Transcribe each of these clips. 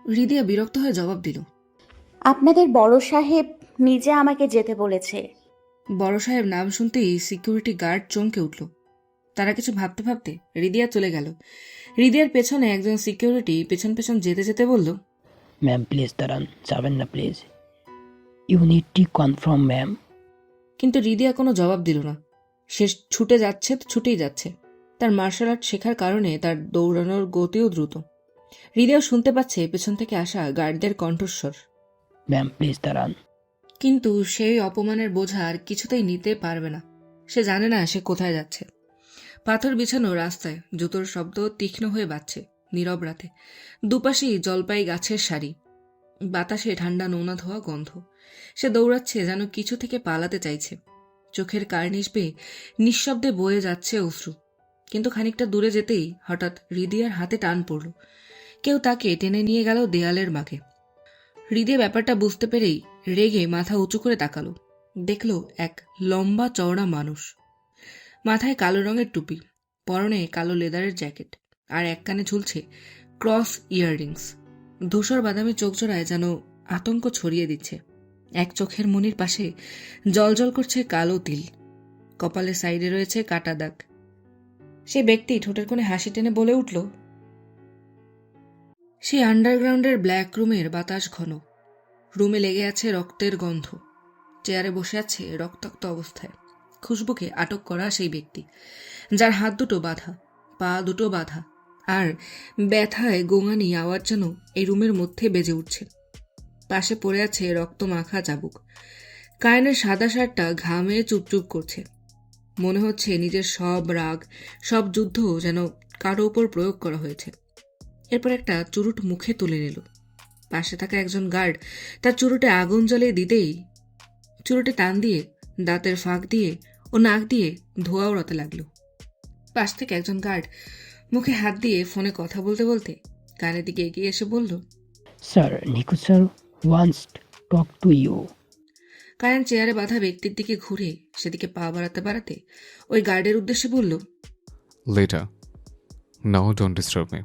হৃদয়া বিরক্ত হয়ে জবাব দিল। আপনাদের বড় সাহেব নিজে আমাকে যেতে বলেছে। বড় সাহেব নাম শুনতেই সিকিউরিটি গার্ড চমকে উঠল। তারা কিছু ভাবতে ভাবতে হৃদয়া চলে গেল। হৃদয়ার পেছনে একজন সিকিউরিটি পেছন পেছন যেতে যেতে বলল, ম্যাম প্লিজ দাঁড়ান, যাবেন না please, you need to confirm ma'am. কিন্তু হৃদয়া কোনো জবাব দিল না। সে ছুটে যাচ্ছে তো ছুটেই যাচ্ছে। তার মার্শাল আর্ট শেখার কারণে তার দৌড়ানোর গতিও দ্রুত। হৃদয় শুনতে পাচ্ছে পেছন থেকে আসা গার্ডদের কণ্ঠস্বর। ম্যাম প্লিজ দাঁড়ান। কিন্তু সেই অপমানের বোঝা আর কিছুতেই নিতে পারবে না। সে জানে না সে কোথায় যাচ্ছে। পাথর বিছানো রাস্তায় জুতোর শব্দ তীক্ষ্ণ হয়ে বাজছে নীরব রাতে। দুপাশেই জলপাই গাছের সারি, বাতাসে ঠান্ডা নোনা ধোয়া গন্ধ। সে দৌড়াচ্ছে যেন কিছু থেকে পালাতে চাইছে। চোখের কার্নিশ বেয়ে নিঃশব্দে বয়ে যাচ্ছে অশ্রু। কিন্তু খানিকটা দূরে যেতেই হঠাৎ হৃদয়ার হাতে টান পড়ল। কেউ তাকে টেনে নিয়ে গেল দেয়ালের মাকে। হৃদয় ব্যাপারটা বুঝতে পেরেই রেগে মাথা উঁচু করে তাকালো। দেখল এক লম্বা চওড়া মানুষ, মাথায় কালো রঙের টুপি, পরনে কালো লেদারের জ্যাকেট, আর এক কানে ঝুলছে ক্রস ইয়াররিংস। ধূসর বাদামি চোখজোড়ায় যেন আতঙ্ক ছড়িয়ে দিচ্ছে। এক চোখের মনির পাশে জলজল করছে কালো তিল, কপালের সাইডে রয়েছে কাটা দাগ। সে ব্যক্তি ঠোঁটের কোণে হাসি টেনে বলে উঠল, সেই আন্ডারগ্রাউন্ডের ব্ল্যাক রুমের বাতাস ঘন। রুমে লেগে আছে রক্তের গন্ধ। চেয়ারে বসে আছে রক্তাক্ত অবস্থায় খুশবুকে আটক করা সেই ব্যক্তি, যার হাত দুটো বাঁধা, পা দুটো বাঁধা, আর ব্যথায় গোঙানি আওয়াজ যেন এই রুমের মধ্যে বেজে উঠছে। পাশে পড়ে আছে রক্ত মাখা চাবুক। কায়নের সাদা শার্টটা ঘামে চুপচুপ করছে। মনে হচ্ছে নিজের সব রাগ, সব যুদ্ধ যেন কারো উপর প্রয়োগ করা হয়েছে। এরপর একটা চুরুট মুখে তুলে নিল। পাশে থাকা একজন গার্ড তার চুরুটে আগুন জ্বালিয়ে দিতেই চুরুটে টান দিয়ে দাঁতের ফাঁক দিয়ে ও নাক দিয়ে ধোঁয়া ওড়াতে লাগলো। পাশ থেকে একজন গার্ড মুখে হাত দিয়ে ফোনে কথা বলতে বলতে কানের দিকে এগিয়ে এসে বলল, sir, Niku sir wants talk to you. কায়ন চেয়ারে বাঁধা ব্যক্তির দিকে ঘুরে সেদিকে পা বাড়াতে বাড়াতে ওই গার্ডের উদ্দেশ্যে বলল, Later. Now don't disturb me.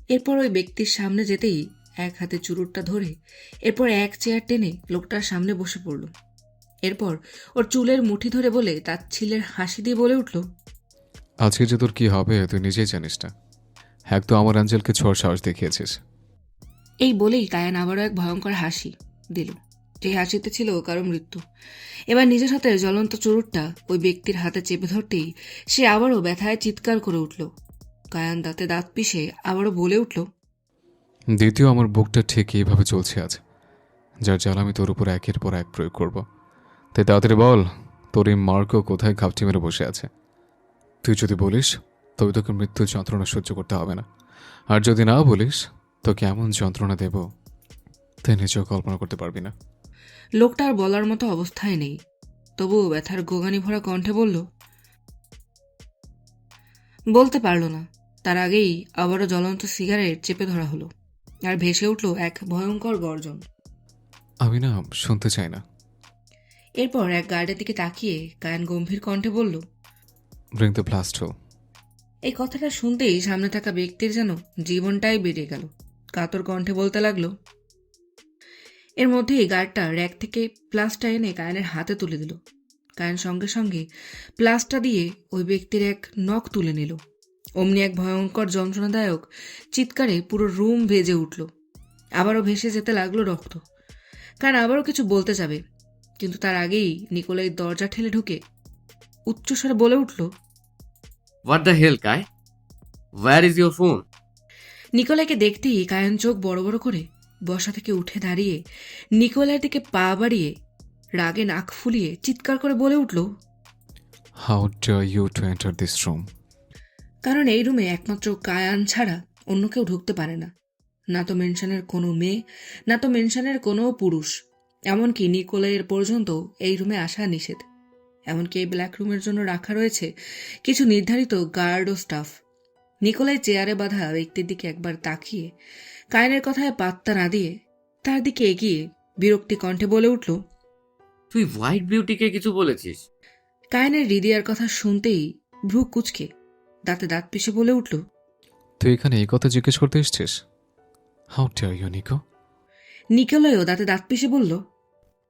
এরপর ওই ব্যক্তির সামনে যেতেই এক হাতে চুরুটটা ধরে এরপর এক চেয়ার টেনে লোকটার সামনে বসে পড়ল। এরপর ওর চুলের মুঠি ধরে বলে তার ছিলের হাসি দিয়ে বলে উঠল, আজকে যে তোর কি হবে তুই নিজেই জানিস না। এক তো আমার আঞ্জেলকে ছোঁয়ার সাহস দেখিয়েছিস। এই বলেই কায়ান আবারও এক ভয়ঙ্কর হাসি দিল। যে হাসিতে ছিল কারো মৃত্যু। এবার নিজের হাতে জ্বলন্ত চুরুটটা ওই ব্যক্তির হাতে চেপে ধরতেই সে আবারও ব্যথায় চিৎকার করে উঠল। কায়ান দাঁতে দাঁত পিষে আবারও বলে উঠল, দ্বিতীয় আমার বুকটা ঠিক এইভাবে চলছে আজ, যার জাল আমি তোর উপর একের পর এক প্রয়োগ করব। তাই তাড়াতাড়ি বল, তোর এই মার্কও কোথায় ঘাপটি মেরে বসে আছে। তুই যদি বলিস তবে তোকে মৃত্যুর যন্ত্রণা সহ্য করতে হবে না, আর যদি না বলিস তোকে এমন যন্ত্রণা দেব তাই নিজেও কল্পনা করতে পারবি না। লোকটা আর বলার মতো অবস্থায় নেই, তবুও ব্যথার গোগানি ভরা কণ্ঠে বলল, বলতে পারল না। তার আগেই আবারও জ্বলন্ত সিগারেট চেপে ধরা হলো, আর ভেসে উঠল এক ভয়ঙ্কর গর্জন। আমি না শুনতে চাই না। এরপর এক গার্ডের দিকে তাকিয়ে কায়ান গম্ভীর কণ্ঠে বলল, ব্রিং দ্য ব্লাস্ট হোল। এই কথাটা শুনতেই সামনে থাকা ব্যক্তির যেন জীবনটাই বেরিয়ে গেল। কাতর কণ্ঠে বলতে লাগলো। এর মধ্যেই গার্ডটা র্যাক থেকে প্লাসটা এনে কায়ানের হাতে তুলে দিল। কায়ান সঙ্গে সঙ্গে প্লাসটা দিয়ে ওই ব্যক্তির এক নখ তুলে নিল। অমনি এক ভয়ঙ্কর যন্ত্রণাদায়ক চিৎকারে পুরো রুম ভেজে উঠল। আবারও ভেসে যেতে লাগলো রক্ত। কায়ান আবারও কিছু বলতে যাবে, কিন্তু তার আগেই নিকোলাই দরজা ঠেলে ঢুকে উচ্চস্বরে বলে উঠল, What the hell, Kai? Where is your phone? নিকোলাইকে দেখতেই কায়ান চোখ বড় বড় করে বসা থেকে উঠে দাঁড়িয়ে নিকোলাইয়ের দিকে পা বাড়িয়ে রাগে নাক ফুলিয়ে চিৎকার করে বলে উঠল, how dare you to enter this room. কারণ এই রুমে একমাত্র কায়ান ছাড়া অন্য কেউ ঢুকতে পারে না। না তো মেনশনের কোনো মেয়ে, না তো মেনশনের কোনো পুরুষ। এমনকি নিকোলাইয়ের পর্যন্ত এই রুমে আসা নিষেধ। এমনকি এই ব্ল্যাক রুমের জন্য রাখা রয়েছে কিছু নির্ধারিত গার্ড ও স্টাফ। নিকোলাই চেয়ারে বাঁধা ব্যক্তির দিকে একবার তাকিয়ে কায়নের কথায় পাত্তা না দিয়ে তার দিকে এগিয়ে বিরক্তি কণ্ঠে বলে উঠল, তুই হোয়াইট বিউটিকে কিছু বলেছিস? কায়নের হৃদয়ার কথা শুনতেই ভ্রু কুচকে দাঁতে দাঁত পিষে বলে উঠল, তুই এখানে এই কথা জিজ্ঞেস করতে এসছিস? How dare you Niko? নিকোলয়ও দাঁতে দাঁত পিষে বলল,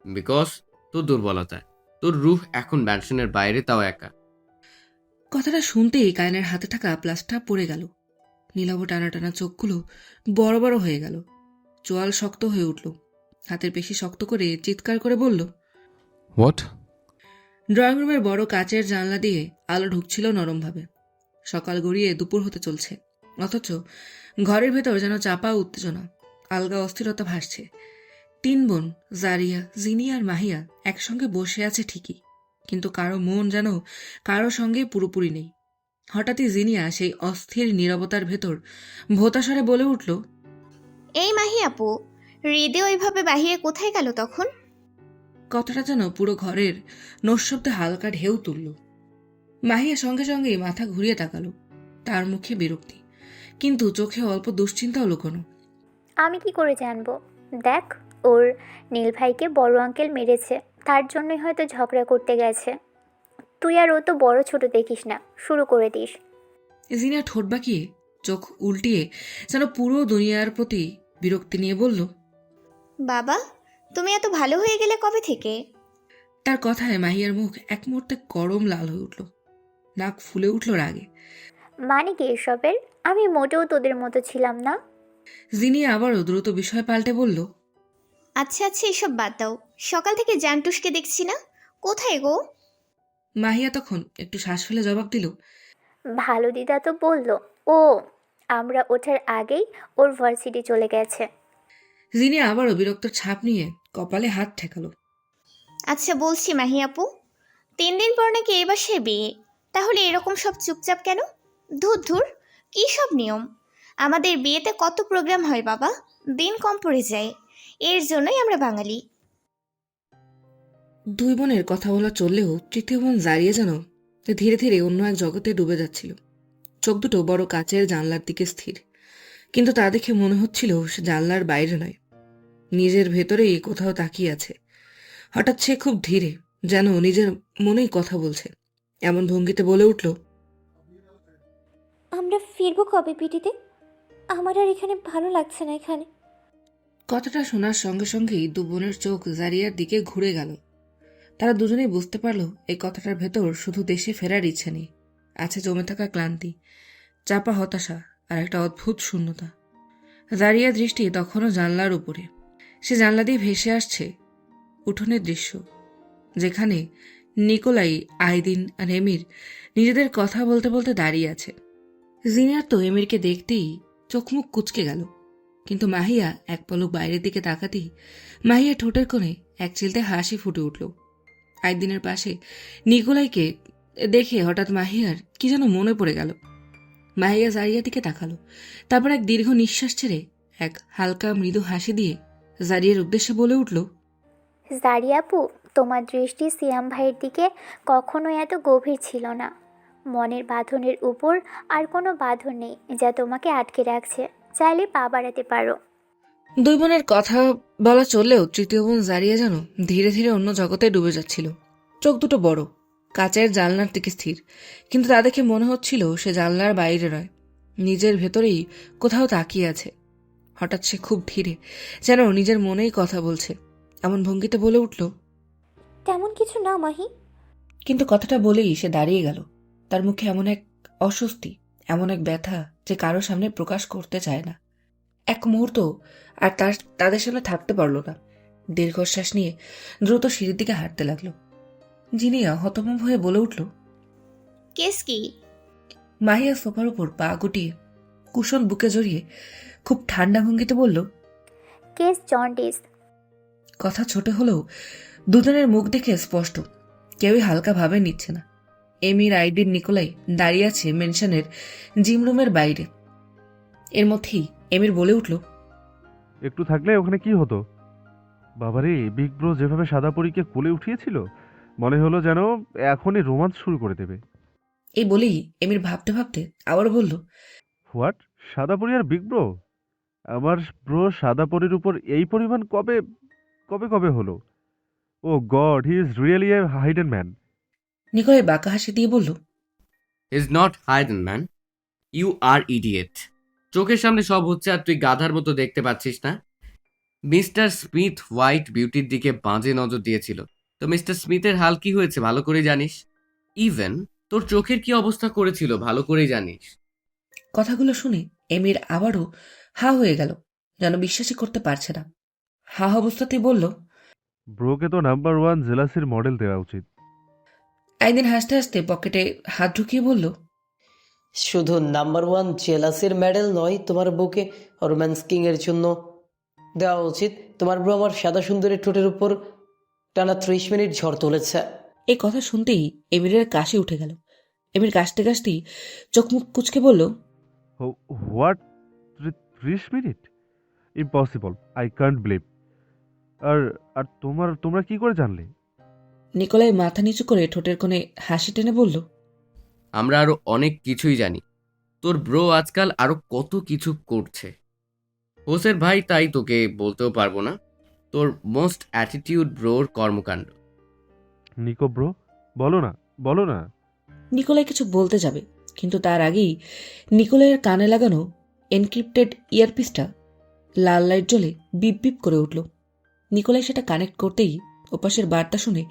বিকজ তোর দুর্বলতায় তোর রুহ এখন ম্যানশনের বাইরে, তাও একা। কথাটা শুনতেই কায়নের হাতে থাকা প্লাসটা পড়ে গেল। নীলাভ টানা টানা চোখগুলো বড় বড় হয়ে গেল। চোয়াল শক্ত হয়ে উঠল। হাতের পেশি শক্ত করে চিৎকার করে বলল। হোয়াট? ড্রয়িং রুমের বড় কাচের জানলা দিয়ে আলো ঢুকছিল নরমভাবে। সকাল গড়িয়ে দুপুর হতে চলছে, অথচ ঘরের ভেতর যেন চাপা উত্তেজনা, আলগা অস্থিরতা ভাসছে। 3 বোন জারিয়া, জিনি আর মাহিয়া একসঙ্গে বসে আছে ঠিকই, কিন্তু কারো মন যেন কারো সঙ্গে পুরোপুরি নেই। হঠাৎই জিনিয়া সেই অস্থির নীরবতার ভেতর ভোতাস্বরে বলে উঠল, এই মাহি আপু, হৃদে ওইভাবে বাহিরে কোথায় গেল তখন? কথাটা যেন পুরো ঘরের নৈশব্দে হালকা ঢেউ তুলল। মাহিয়া সঙ্গে সঙ্গেই মাথা ঘুরিয়ে তাকালো। তার মুখে বিরক্তি, কিন্তু চোখে অল্প দুশ্চিন্তাও লুকোনো। আমি কি করে জানবো? দেখ, ওর নীল ভাইকে বড় আঙ্কেল মেরেছে, তার জন্যই হয়তো ঝগড়া করতে গেছে। তুই আর ও তো বড় ছোট দেখিস না, শুরু করে দিস। জিনিয়া ঠোঁট বাঁকিয়ে চোখ উল্টিয়ে যেন পুরো দুনিয়ার প্রতি বিরক্তি নিয়ে বলল, বাবা, তুমি এত ভালো হয়ে গেলে কবে থেকে? তার কথায় মাহিয়ার মুখ এক মুহূর্তে গরম লাল হয়ে উঠল। নাক ফুলে উঠল রাগে। মানে কি এসবের? আমি মোটেও তোদের মতো ছিলাম না। জিনিয়া আবারও দ্রুত বিষয় পাল্টে বলল, আচ্ছা আচ্ছা, এসব বাদ দাও। সকাল থেকে জান্টুসকে দেখছি না, কোথায় গো? মাহিয়া তখন একটু শ্বাস ফেলে জবাব দিল, ভালো দিদা তো বললো ও আমরা ওঠার আগেই ওর ভার্সিটি চলে গেছে। জিনিয়া আবারও বিরক্ত ছাপ নিয়ে কপালে হাত ঠেকালো। আচ্ছা বলছি মাহি আপু, 3 দিন পর নাকি এই বাসায় বিয়ে, তাহলে এরকম সব চুপচাপ কেন? ধুর ধুর, কী সব নিয়ম! আমাদের বিয়েতে কত প্রোগ্রাম হয় বাবা, দিন কম পড়ে যায়। এর জন্যই আমরা বাঙালি। 2 বোনের কথা বলা চললেও তৃতীয় বোন জারিয়ে যেন ধীরে ধীরে অন্য এক জগতে ডুবে যাচ্ছিল। চোখ দুটো বড় কাচের জানলার দিকে স্থির, কিন্তু তা দেখে মনে হচ্ছিল সে জানলার বাইরে নয়, নিজের ভেতরেই কোথাও তাকিয়ে আছে। হঠাৎ সে খুব ধীরে, যেন নিজের মনেই কথা বলছে, এমন ভঙ্গিতে বলে উঠল, আমরা ফিরবো কবে পিটিতে? আমার আর এখানে ভালো লাগছে না এখানে। কথাটা শোনার সঙ্গে সঙ্গেই 2 বোনের চোখ জারিয়ার দিকে ঘুরে গেল। তারা দুজনেই বুঝতে পারল এই কথাটার ভেতর শুধু দেশে ফেরার ইচ্ছে নেই, আছে জমে থাকা ক্লান্তি, চাপা হতাশা আর একটা অদ্ভুত শূন্যতা। জারিয়ার দৃষ্টি তখনও জানলার উপরে। সে জানলা দিয়ে ভেসে আসছে উঠোনের দৃশ্য, যেখানে নিকোলাই, আইদিন আর এমির নিজেদের কথা বলতে বলতে দাঁড়িয়ে আছে। জিনিয়ার তো এমিরকে দেখতেই চোখ মুখ কুঁচকে গেল, কিন্তু মাহিয়া এক পলক বাইরের দিকে তাকাতেই মাহিয়া ঠোঁটের কোণে এক চিলতে হাসি ফুটে উঠল। আইদিনের পাশে নিকোলাইকে দেখে হঠাৎ মাহিয়ার কি যেন মনে পড়ে গেল। মাহিয়া জারিয়ার দিকে তাকালো, তারপর এক দীর্ঘ নিঃশ্বাস ছেড়ে এক হালকা মৃদু হাসি দিয়ে জারিয়ার উদ্দেশ্যে বলে উঠল, জারিয়া আপু, তোমার দৃষ্টি সিয়াম ভাইয়ের দিকে কখনো এত গভীর ছিল না। মনের বাঁধনের উপর আর কোনো বাঁধন নেই যা তোমাকে আটকে রাখছে, চাইলে পা বাড়াতে পারো। 2 বোনের কথা বলা চললেও তৃতীয় বোন জারিয়া যেন ধীরে ধীরে অন্য জগতে ডুবে যাচ্ছিল। চোখ দুটো বড়, কাচের জানলার দিকে স্থির, কিন্তু তা দেখে মনে হচ্ছিল সে জানলার বাইরে নয়, নিজের ভেতরেই কোথাও তাকিয়ে আছে। হঠাৎ সে খুব ধীরে, যেন নিজের মনেই কথা বলছে, এমন ভঙ্গিতে বলে উঠল, তেমন কিছু না মাহি। কিন্তু কথাটা বলেই সে দাঁড়িয়ে গেল। তার মুখে এমন এক অস্বস্তি, এমন এক ব্যথা যে কারো সামনে প্রকাশ করতে চায় না। এক মুহূর্ত আর তাদের সামনে থাকতে পারল না। দীর্ঘশ্বাস নিয়ে দ্রুত সিঁড়ির দিকে হাঁটতে লাগলো। জিনিয়া হতভম্ব হয়ে বলে উঠল, কেস কি? মাহিয়া সোফার উপর পা গুটিয়ে কুশল বুকে জড়িয়ে খুব ঠান্ডা ভঙ্গিতে বলল, কেস জন্ডিস। কথা ছোট হলেও দুজনের মুখ দেখে স্পষ্ট কেউই হালকা ভাবে নিচ্ছে না। এমির, আইডিন, নিকোলাই দাঁড়িয়ে আছে মেনশনের জিম রুমের বাইরে। এর মধ্যেই এমির বলে উঠল, একটু থাকলে ওখানে কি হতো? বাবারে, বিগ ব্রো যেভাবে সাদাপরীকে কোলে উঠিয়েছিল, মনে হলো যেন এখনই রোমান্স শুরু করে দেবে। এই বলেই এমির ভাবতে ভাবতে আবার বলল, হোয়াট? সাদাপরী আর বিগ ব্রো? আমার ব্রো সাদাপরীর উপর এই পরিমাণ কবে কবে কবে হলো? Oh god, he is really a hidden man. Nikolai বাঁকা হাসি দিয়ে বলল, is not hidden man, you are idiot. চোখের সামনে সব হচ্ছে আর তুই গাধার মতো দেখতে পাচ্ছিস না? মিস্টার স্মিথ হোয়াইট বিউটির দিকে বাজে নজর দিয়েছিল। তো মিস্টার স্মিথের হাল কি হয়েছে ভালো করে জানিস। ইভেন তোর চোখের কি অবস্থা করেছিল ভালো করেই জানিস। কথাগুলো শুনে এমির আবারও হা হয়ে গেল, যেন বিশ্বাসই করতে পারছে না। হা অবস্থাতেই বলল, ব্রোকে তো নাম্বার 1 জেলাসির মডেল দেওয়া উচিত। একদিন হাসতে হাসতে পকেটে হাত ঢুকিয়ে বলল, শুধু নাম্বার 1 জেলাসির মেডেল নয়, তোমার বুকে রোম্যান্স কিং এর জন্য দেওয়া উচিত। তোমার ব্রো আমার সাদা সুন্দরী ঠোঁটের উপর টানা 30 মিনিট ঝড় তুলেছে। এই কথা শুনতেই এমিরের কাশি উঠে গেল। এমির কাশতে কাশতেই চোখ মুখ কুচকে বলল, what, 30 minute? Impossible, I can't believe. আর আর তোমরা কি করে জানলে? নিকোলাই মাথা নিচু করে ঠোঁটের কোণে হাসি টেনে বলল, আমরা আরো অনেক কিছুই জানি। তোর ব্রো আজকাল আরো কত কিছু করছে হোসের ভাই, তাই তোকে বলতেও পারবো না। তোর মোস্ট অ্যাটিটিউড ব্রোর কর্মকাণ্ড। নিকো ব্রো, বলো না। নিকোলাই কিছু বলতে যাবে, কিন্তু তার আগেই নিকোলাইয়ের কানে লাগানো এনক্রিপ্টেড ইয়ারপিসটা লাল লাইট জ্বলে বিপ বিপ করে উঠল। নিকোলাই সেটা কানেক্ট করতেই ওপাশের বার্তা শুনে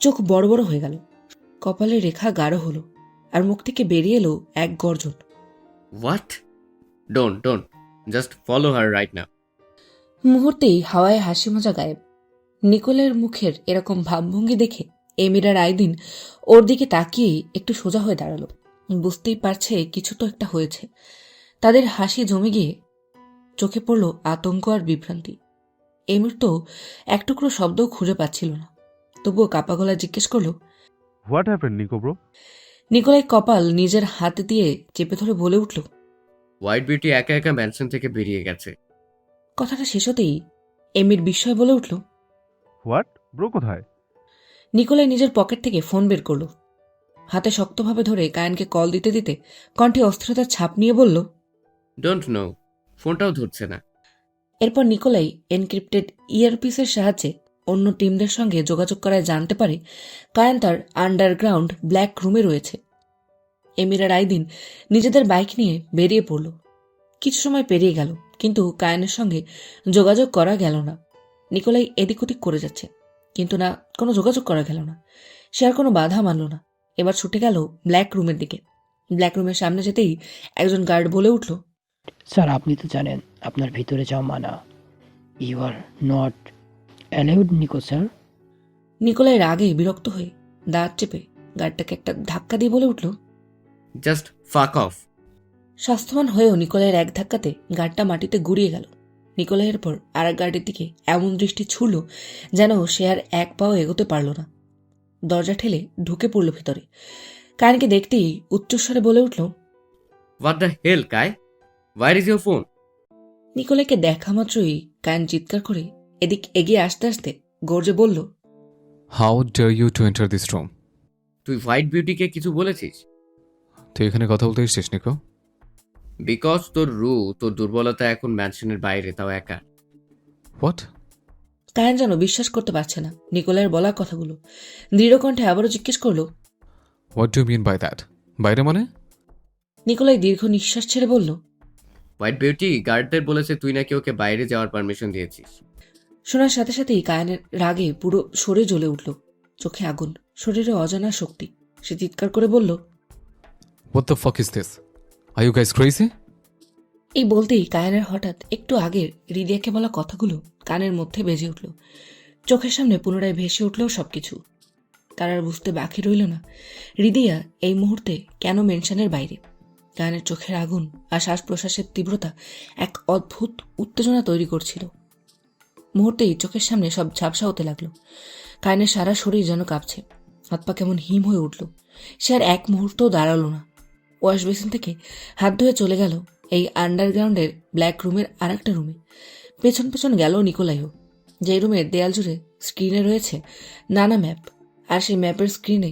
চোখ বড় বড় হয়ে গেল, কপালের রেখা গাঢ় হলো, আর মুখ থেকে বেরিয়ে এলো এক গর্জন। What? Don't just follow her right now. মুহূর্তেই হাওয়ায় হাসি মজা গায়েব। নিকোলের মুখের এরকম ভাবভঙ্গি দেখে এমির আর আইদিন ওর দিকে তাকিয়েই একটু সোজা হয়ে দাঁড়ালো। বুঝতেই পারছে কিছু তো একটা হয়েছে। তাদের হাসি জমে গিয়ে চোখে পড়ল আতঙ্ক আর বিভ্রান্তি। এমির তো এক টুকরো শব্দও খুঁজে পাচ্ছিল না, তবুও কাপা গলা জিজ্ঞেস করল, what happen Niko bro? Nikolai কপাল নিজের হাতে দিয়ে চেপে ধরে বলে উঠল, হোয়াইট বিউটি একা একা ম্যানশন থেকে বেরিয়ে গেছে। কথাটা শেষ হতেই এমির বিস্ময় বলে উঠল, হোয়াট? ব্রো কোথায়? নিকোলাই নিজের পকেট থেকে ফোন বের করল। হাতে শক্তভাবে ধরে কায়ানকে কল দিতে দিতে কণ্ঠে অস্থিরতার ছাপ নিয়ে বলল, ডোন্ট নো। ফোনটাও ধরছে না। এরপর নিকোলাই এনক্রিপ্টেড ইয়ারপিসের সাহায্যে অন্য টিমদের সঙ্গে যোগাযোগ করায় জানতে পারে কায়ান তার আন্ডারগ্রাউন্ড ব্ল্যাক রুমে রয়েছে। এমির আর আইদিন নিজেদের বাইক নিয়ে বেরিয়ে পড়ল। কিছু সময় পেরিয়ে গেল, কিন্তু কায়ানের সঙ্গে যোগাযোগ করা গেল না। নিকোলাই এদিক ওদিক করে যাচ্ছে, কিন্তু না, কোনো যোগাযোগ করা গেল না। সে আর কোনো বাধা মানল না, এবার ছুটে গেল ব্ল্যাক রুমের দিকে। ব্ল্যাক রুমের সামনে যেতেই একজন গার্ড বলে উঠল, স্যার, আপনি তো জানেন আপনার ভিতরে যাওয়া মানা। You are not allowed, Niko sir. Nikolai রাগে বিরক্ত হয়ে দাঁত চেপে গার্ডটাকে একটা ধাক্কা দিয়ে বলে উঠল, জাস্ট ফাক অফ। স্বাস্থ্যবান হয়েও নিকোলাইয়ের এক ধাক্কাতে গার্ডটা মাটিতে গুড়িয়ে গেল। নিকোলাইয়ের পর আর এক গার্ডের দিকে এমন দৃষ্টি ছুড়ল যেন সে আর এক পাও এগোতে পারল না। দরজা ঠেলে ঢুকে পড়ল ভিতরে। কায়ানকে দেখতেই উচ্চস্বরে বলে উঠল, হোয়াট দ্য হেল কায়, হোয়ার ইজ ইউর ফোন? নিকোলাইকে দেখা মাত্রই কায়ান চিৎকার করে এদিক এগিয়ে আসতে আসতে গর্জে বলল, how dare you to enter this room? তুই হোয়াইট বিউটিকে কিছু বলেছিস? তুই এখানে কথা বলতে এসছিস নিকো? বিকজ তোর দুর্বলতা এখন ম্যানশনের বাইরে, তাও একা। হোয়াট? কায়ান যেন বিশ্বাস করতে পারছে না নিকোলাইয়ের বলা কথাগুলো। দৃঢ় কণ্ঠে আবারও জিজ্ঞেস করল, what do mean by that? বাইরে মানে? নিকোলাই দীর্ঘ নিঃশ্বাস ছেড়ে বলল, হোয়াইট বিউটি গার্ডদের বলেছে তুই নাকি ওকে বাইরে যাওয়ার পারমিশন দিয়েছিস। শোনার সাথে সাথেই কায়ানের রাগে পুরো শরীর জ্বলে উঠল, চোখে আগুন, শরীরে অজানা শক্তি। সে চিৎকার করে বলল, what the fuck is this? Are you guys crazy? এই বলতেই কায়ানের হঠাৎ একটু আগের রিদিয়াকে বলা কথাগুলো কানের মধ্যে বেজে উঠল। চোখের সামনে পুনরায় ভেসে উঠল সবকিছু। তার আর বুঝতে বাকি রইল না রিদিয়া এই মুহূর্তে কেন মেনশনের বাইরে। কায়ানের চোখের আগুন আর শ্বাস প্রশ্বাসের তীব্রতা এক অদ্ভুত উত্তেজনা তৈরি করছিল। মুহূর্তেই চোখের সামনে সব ঝাপসা হতে লাগলো। কায়ানের সারা শরীর যেন কাঁপছে, হাত পা কেমন হিম হয়ে উঠল। সে আর এক মুহূর্তও দাঁড়ালো না। ওয়াশ বেসিন থেকে হাত ধুয়ে চলে গেল এই আন্ডারগ্রাউন্ডের ব্ল্যাক রুমের আর একটা রুমে। পেছন পেছন গেল নিকোলাইও, যে রুমের দেয়াল জুড়ে স্ক্রিনে রয়েছে নানা ম্যাপ, আর সেই ম্যাপের স্ক্রিনে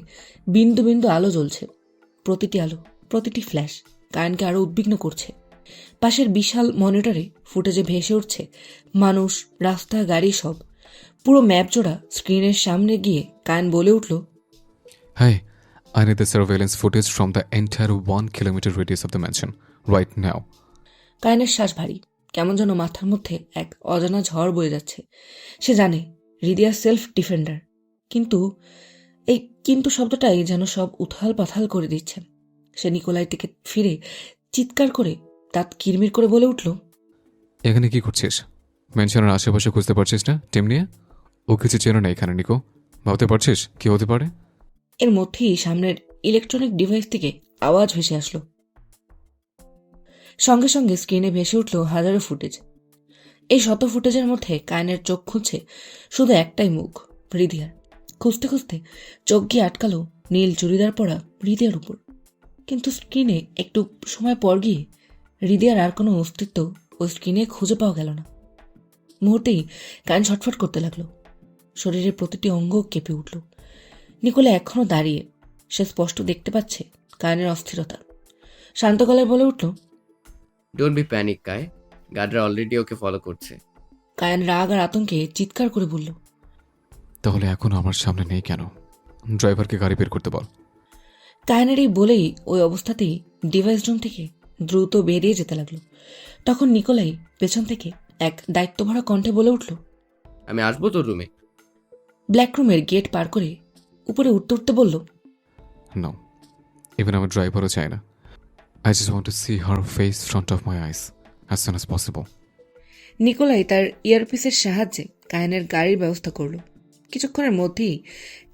বিন্দু বিন্দু আলো জ্বলছে। প্রতিটি আলো, প্রতিটি ফ্ল্যাশ কায়ানকে আরো উদ্বিগ্ন করছে। পাশের বিশাল মনিটরে ফুটেজে ভেসে উঠছে মানুষ, রাস্তা, গাড়ি, সব। পুরো ম্যাপ জোড়া স্ক্রিনের সামনে গিয়ে কায়ান বলে উঠল, Hey, I need the surveillance footage from the entire 1 kilometer radius of the mansion right now. কায়নের শ্বাস ভারী, কেমন যেন মাথার মধ্যে এক অজানা ঝড় বয়ে যাচ্ছে। সে জানে হৃদয়া সেলফ ডিফেন্ডার, কিন্তু এই কিন্তু শব্দটাই যেন সব উথাল পাথাল করে দিচ্ছে। সে নিকোলাইয়ের দিকে ফিরে চিৎকার করে দাঁত কিরমির করে বলে উঠল, এখানে কি করছিস? মেনশনের আশেপাশে খুঁজতে পারছিস না টিম নিয়ে? ও কিছু চেনো না এখানে, নিকো। ভাবতে পারছিস কি হতে পারে? এর মধ্যেই সামনের ইলেকট্রনিক ডিভাইস থেকে আওয়াজ ভেসে আসলো। সঙ্গে সঙ্গে স্ক্রিনে ভেসে উঠল হাজারো ফুটেজ। এই শত ফুটেজের মধ্যে কায়নের চোখ খুঁজছে শুধু একটাই মুখ, হৃদয়ার। খুঁজতে খুঁজতে চোখ গিয়ে আটকালো নীল চুড়িদার পরা হৃদয়ার উপর। কিন্তু স্ক্রিনে একটু সময় পর গিয়ে হৃদয়ার আর কোনো অস্তিত্ব ওই স্ক্রিনে খুঁজে পাওয়া গেল না। মুহূর্তেই কায়ন ছটফট করতে লাগলো, শরীরের প্রতিটি অঙ্গ কেঁপে উঠল। নিকোলা এখনো দাঁড়িয়ে, সে স্পষ্ট দেখতে পাচ্ছে কায়নের অস্থিরতা। শান্ত গলায় বলে উঠল, ডোন্ট বি প্যানিক কায়, গার্ডরা অলরেডি ওকে ফলো করছে। কায়ন রাগ আর আতঙ্কে চিৎকার করে বলল, তাহলে এখনো আমার সামনে নেই কেন? ড্রাইভারকে গাড়ি বের করতে বল। কায়নের এই বলেই ওই অবস্থাতেই ডিভাইস রুম থেকে দ্রুত বেরিয়ে যেতে লাগলো। তখন নিকোলাই পেছন থেকে এক দায়িত্বভরা কণ্ঠে বলে উঠল, আমি আসবো তোর রুমে। ব্ল্যাক রুমের গেট পার করে উপরে উঠতে উঠতে বলল, নো, ইভেন আমার ড্রাইভারও চায় না। I just want to see her face front of my eyes as soon as possible. Nikolai তার ইয়ারপিসের সাহায্যে কায়নের গাড়ির ব্যবস্থা করল। কিছুক্ষণের মধ্যেই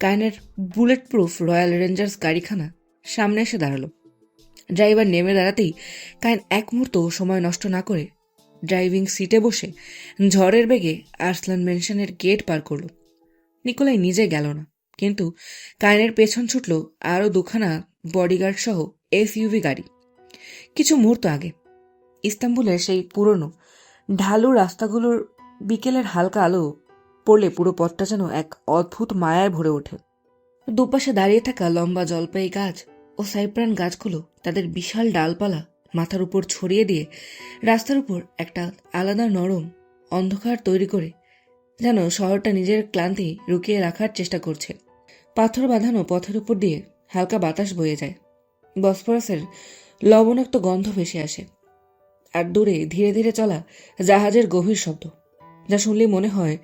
কায়নের বুলেট প্রুফ রয়্যাল রেঞ্জার্স গাড়িখানা সামনে এসে দাঁড়ালো। ড্রাইভার নেমে দাঁড়াতেই কায়ন এক মুহূর্ত সময় নষ্ট না করে ড্রাইভিং সিটে বসে ঝড়ের বেগে আর্সলান মেনশনের গেট পার করল। নিকোলাই নিজে গেল না, কিন্তু কায়নের পেছন ছুটল আরও দুখানা বডিগার্ড সহ এসইউভি গাড়ি। কিছু মুহূর্ত আগে ইস্তাম্বুলের সেই পুরনো ঢালু রাস্তাগুলোর বিকেলের হালকা আলো পড়লে পুরো পথটা যেন এক অদ্ভুত মায়ায় ভরে ওঠে। দুপাশে দাঁড়িয়ে থাকা লম্বা জলপাই গাছ ও সাইপ্রান গাছগুলো তাদের বিশাল ডালপালা মাথার উপর ছড়িয়ে দিয়ে রাস্তার উপর একটা আলাদা নরম অন্ধকার তৈরি করে যেন শহরটা নিজের ক্লান্তি রুকিয়ে রাখার চেষ্টা করছে। পাথর বাঁধানো পথের উপর দিয়ে হালকা বাতাস বয়ে যায়, বসফরাসের লবণাক্ত গন্ধ ভেসে আসে, আর দূরে ধীরে ধীরে চলা জাহাজের গভীর শব্দ, যা শুনলে মনে হয়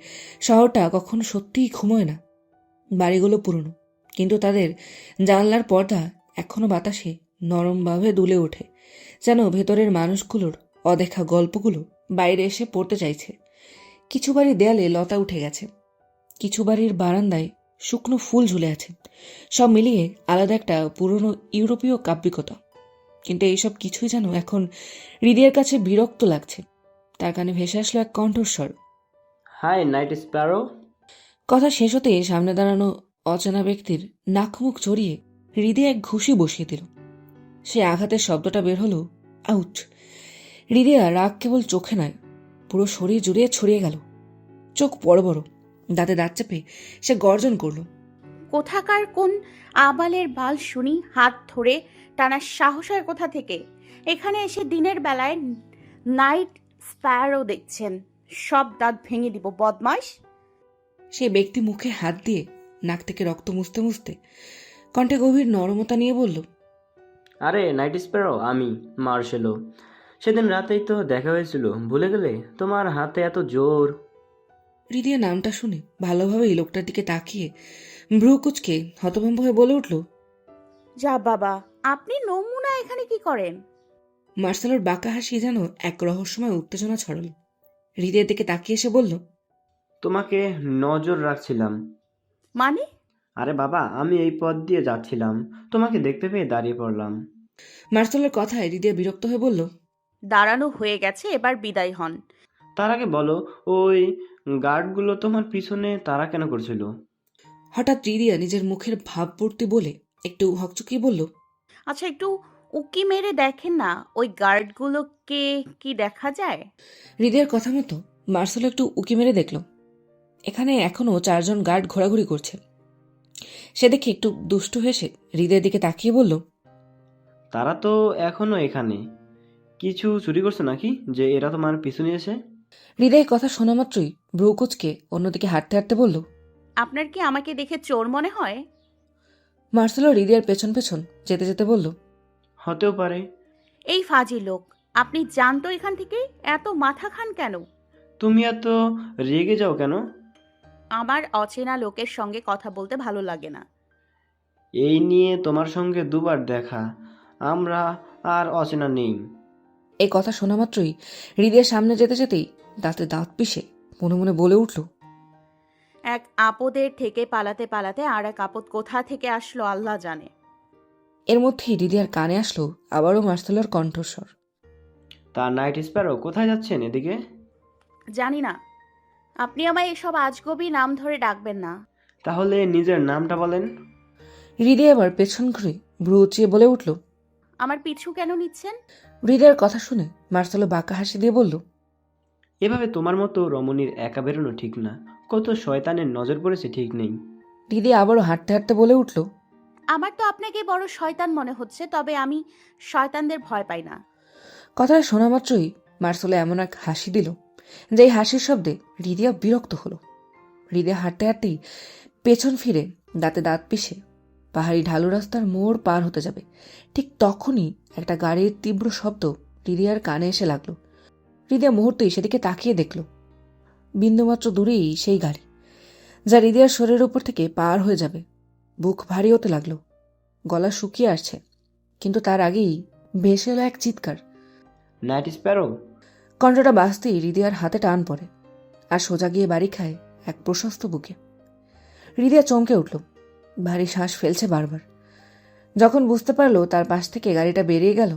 শহরটা কখনো সত্যিই ঘুমোয় না। বাড়িগুলো পুরনো, কিন্তু তাদের জানলার পর্দা এখনো বাতাসে নরমভাবে দুলে ওঠে, যেন ভেতরের মানুষগুলোর অদেখা গল্পগুলো বাইরে এসে পড়তে চাইছে। কিছু বাড়ির দেয়ালে লতা উঠে গেছে, কিছু বাড়ির বারান্দায় শুকনো ফুল ঝুলে আছে, সব মিলিয়ে আলাদা একটা পুরনো ইউরোপীয় কাব্যিকতা। কিন্তু এইসব কিছুই যেন এখন হৃদয়ের কাছে বিরক্ত লাগছে। তার কানে ভেসে আসলো এক কণ্ঠস্বর, হাই নাইট স্প্যারো। কথা শেষ হতে সামনে দাঁড়ানো অচেনা ব্যক্তির নাকমুখ চড়িয়ে হৃদয়ে এক ঘুষি বসিয়ে দিল। সে আঘাতের শব্দটা বের হলো, আউট। হৃদয়া রাগ কেবল চোখে নয়, পুরো শরীর জুড়ে ছড়িয়ে গেল। চোখ বড় বড়, দাঁতে দাঁত চেপে সে গর্জন করল, কোথাকার কোন আবালের বাল শুনি হাত ধরে টানার সাহস হয় কোথা থেকে? এখানে এসে দিনের বেলায় নাইট স্প্যারো দেখছেন? সব দাঁত ভেঙে দিব বদমাশ। সে ব্যক্তি মুখে হাত দিয়ে নাক থেকে রক্ত মুছতে মুছতে কণ্ঠে গভীর নরমতা নিয়ে বলল, আরে নাইট স্প্যারো, আমি মার্শেলো। সেদিন রাতেই তো দেখা হয়েছিল, ভুলে গেলে? তোমার হাতে এত জোর। হৃদয় নামটা শুনে ভালোভাবে এই লোকটার দিকে তাকিয়ে ভ্রু কুচকে হতভম্ব হয়ে বলে উঠল, যা বাবা, আপনি নমুনা এখানে কি করেন? মার্সেলোর বাঁকা হাসি যেন এক রহস্যময় উত্তেজনা ছড়াল। হৃদয়ের দিকে তাকিয়ে এসে বলল, তোমাকে নজর রাখছিলাম। মানে? আরে বাবা, আমি এই পথ দিয়ে যাচ্ছিলাম, তোমাকে দেখতে পেয়ে দাঁড়িয়ে পড়লাম। মার্সেলোর কথায় হৃদয় বিরক্ত হয়ে বলল, দাঁড়ানো হয়ে গেছে, এবার বিদায় হন। তার আগে বলো, ওই গার্ডগুলো তোমার পিছনে তারা কেন করছিল? হঠাৎ হৃদয়া নিজের মুখের ভাবপূর্তি বলে একটু হকচকিয়ে বলল, আচ্ছা, একটু উকি মেরে দেখেন না, ওই গার্ডগুলোকে কি দেখা যায়? হৃদয়ের কথা মতো মার্সেলো একটু উকি মেরে দেখল এখানে এখনো 4 জন গার্ড ঘোরাঘুরি করছে। সে দেখে একটু দুষ্টু হেসে হৃদয়ের দিকে তাকিয়ে বলল, তারা তো এখনো এখানে। কিছু চুরি করছে নাকি যে এরা তোমার পিছু নিয়েছে? হৃদয়ের কথা শোনা মাত্রই ব্রুকুচকে অন্যদিকে হাঁটতে হাঁটতে বলল, আপনার কি আমাকে দেখে চোর মনে হয়? মার্সেলো হৃদয়ের পেছন পেছন যেতে যেতে বলল, হতেও পারে। এই ফাজি লোক, আপনি যান তো এখান থেকে, এত মাথা খান কেন? তুমি এত রেগে যাও কেন? আমার অচেনা লোকের সঙ্গে কথা বলতে ভালো লাগে না। এই নিয়ে তোমার সঙ্গে দুবার দেখা, আমরা আর অচেনা নেই। এই কথা শোনা মাত্রই হৃদয়ের সামনে যেতে যেতেই দাঁতে দাঁত পিষে মনে মনে বলে উঠল, এক আপদের থেকে পালাতে পালাতে আর এক আপদ কোথা থেকে আসলো আল্লাহ জানে। এর মধ্যেই হৃদয়ার কানে আসলো আবারও মার্সেলোর কণ্ঠস্বর। তা নাইট স্প্যারো, কোথায় যাচ্ছেন এদিকে? জানি না, আপনি আমায় এসব আজগবি নাম ধরে ডাকবেন না। তাহলে নিজের নামটা বলেন। হৃদয় এবার পেছন ঘুরে ভ্রু উঁচিয়ে বলে উঠল। আমার পিছু কেন নিচ্ছেন? হৃদয়ের কথা শুনে মার্সেলো বাঁকা হাসি দিয়ে বলল, এভাবে তোমার মতো রমণীর একা বেরোনো ঠিক না। কত শয়তানের নজর পড়েছে ঠিক নেই। হৃদয় আবারও হাঁটতে হাঁটতে বলে উঠল, আমার তো আপনাকে বড় শয়তান মনে হচ্ছে, তবে আমি শয়তানদের ভয় পাই না। কথাটা শোনা মাত্রই মার্সেলো এমন এক হাসি দিল যে হাসির শব্দে হৃদয় বিরক্ত হলো। হৃদয় হাঁটতে হাঁটতেই পেছন ফিরে দাঁতে দাঁত পিষে পাহাড়ি ঢালু রাস্তার মোড় পার হতে যাবে। ঠিক তখনই একটা গাড়ির তীব্র শব্দ হৃদয়ার কানে এসে লাগলো। হৃদয় মুহূর্তেই সেদিকে তাকিয়ে দেখল বিন্দুমাত্র দূরেই সেই গাড়ি, যা হৃদয়ার শরীরের উপর থেকে পার হয়ে যাবে। বুক ভারী হতে লাগলো, গলা শুকিয়ে আসছে, কিন্তু তার আগেই ভেসে এলো এক চিৎকার। Night sparrow! কণ্ঠটা বাজতেই হৃদয়ার হাতে টান পড়ে আর সোজা গিয়ে বাড়ি খায় এক প্রশস্ত বুকে। হৃদয়া চমকে উঠল, ভারী শ্বাস ফেলছে বারবার। যখন বুঝতে পারলো তার পাশ থেকে গাড়িটা বেরিয়ে গেল,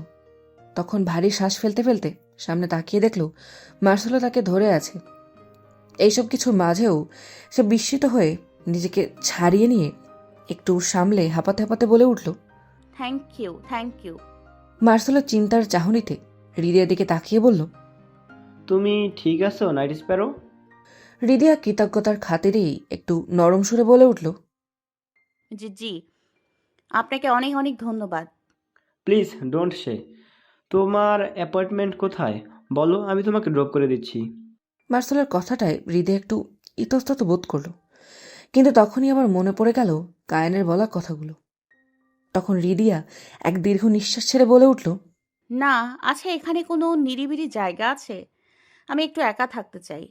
তখন ভারী শ্বাস ফেলতে ফেলতে সামনে তাকিয়ে দেখল মার্সেলো তাকে ধরে আছে। এইসব কিছুর মাঝেও সে বিস্মিত হয়ে নিজেকে ছাড়িয়ে নিয়ে একটু সামলে হাঁপাতে হাঁপাতে বলে উঠল, thank you, thank you. Marcelo চিন্তার চাহনিতে হৃদয়ের দিকে তাকিয়ে বলল, তুমি ঠিক আছো নাইট স্প্যারো? হৃদয়া কৃতজ্ঞতার খাতিরেই একটু নরম সুরে বলে উঠল, জি জি, আপনাকে অনেক অনেক ধন্যবাদ। Please don't say. তোমার অ্যাপয়েন্টমেন্ট কোথায় বলো, আমি তোমাকে ড্রপ করে দিচ্ছি। মার্সেলোর কথাটায় হৃদয় একটু ইতস্তত বোধ করল, কিন্তু তখনই আবার মনে পড়ে গেল কায়েনের বলা কথাগুলো। তখন হৃদয়া এক দীর্ঘ নিঃশ্বাস ছেড়ে বলে উঠল, না, আচ্ছা, এখানে কোনো নিরিবিলি জায়গা আছে? আমি একটু একা থাকতে চাই।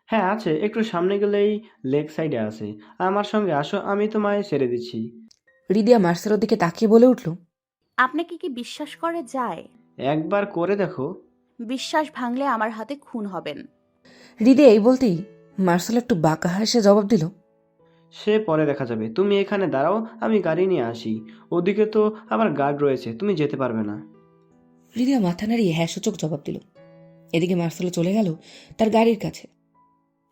হ্যাঁ আছে, একটু সামনে গেলেই লেক সাইডে আছে। আমার সঙ্গে আসো, আমি তোমায় ছেড়ে দিচ্ছি। হৃদয়া মার্সেলোর দিকে তাকিয়ে বলে উঠল, আপনাকে কি বিশ্বাস করা যায়? একবার করে দেখো। বিশ্বাস ভাঙলে আমার হাতে খুন হবেন। হৃদয় এই বলতেই মার্সেলো একটু বাঁকা হেসে জবাব দিল, সে পরে দেখা যাবে, তুমি এখানে দাঁড়াও, আমি গাড়ি নিয়ে আসি। ওদিকে তো আবার গার্ড রয়েছে, তুমি যেতে পারবে না। হৃদয় মাথা নাড়িয়ে হ্যাঁ সূচক জবাব দিল। এদিকে মার্সেলো চলে গেল তার গাড়ির কাছে।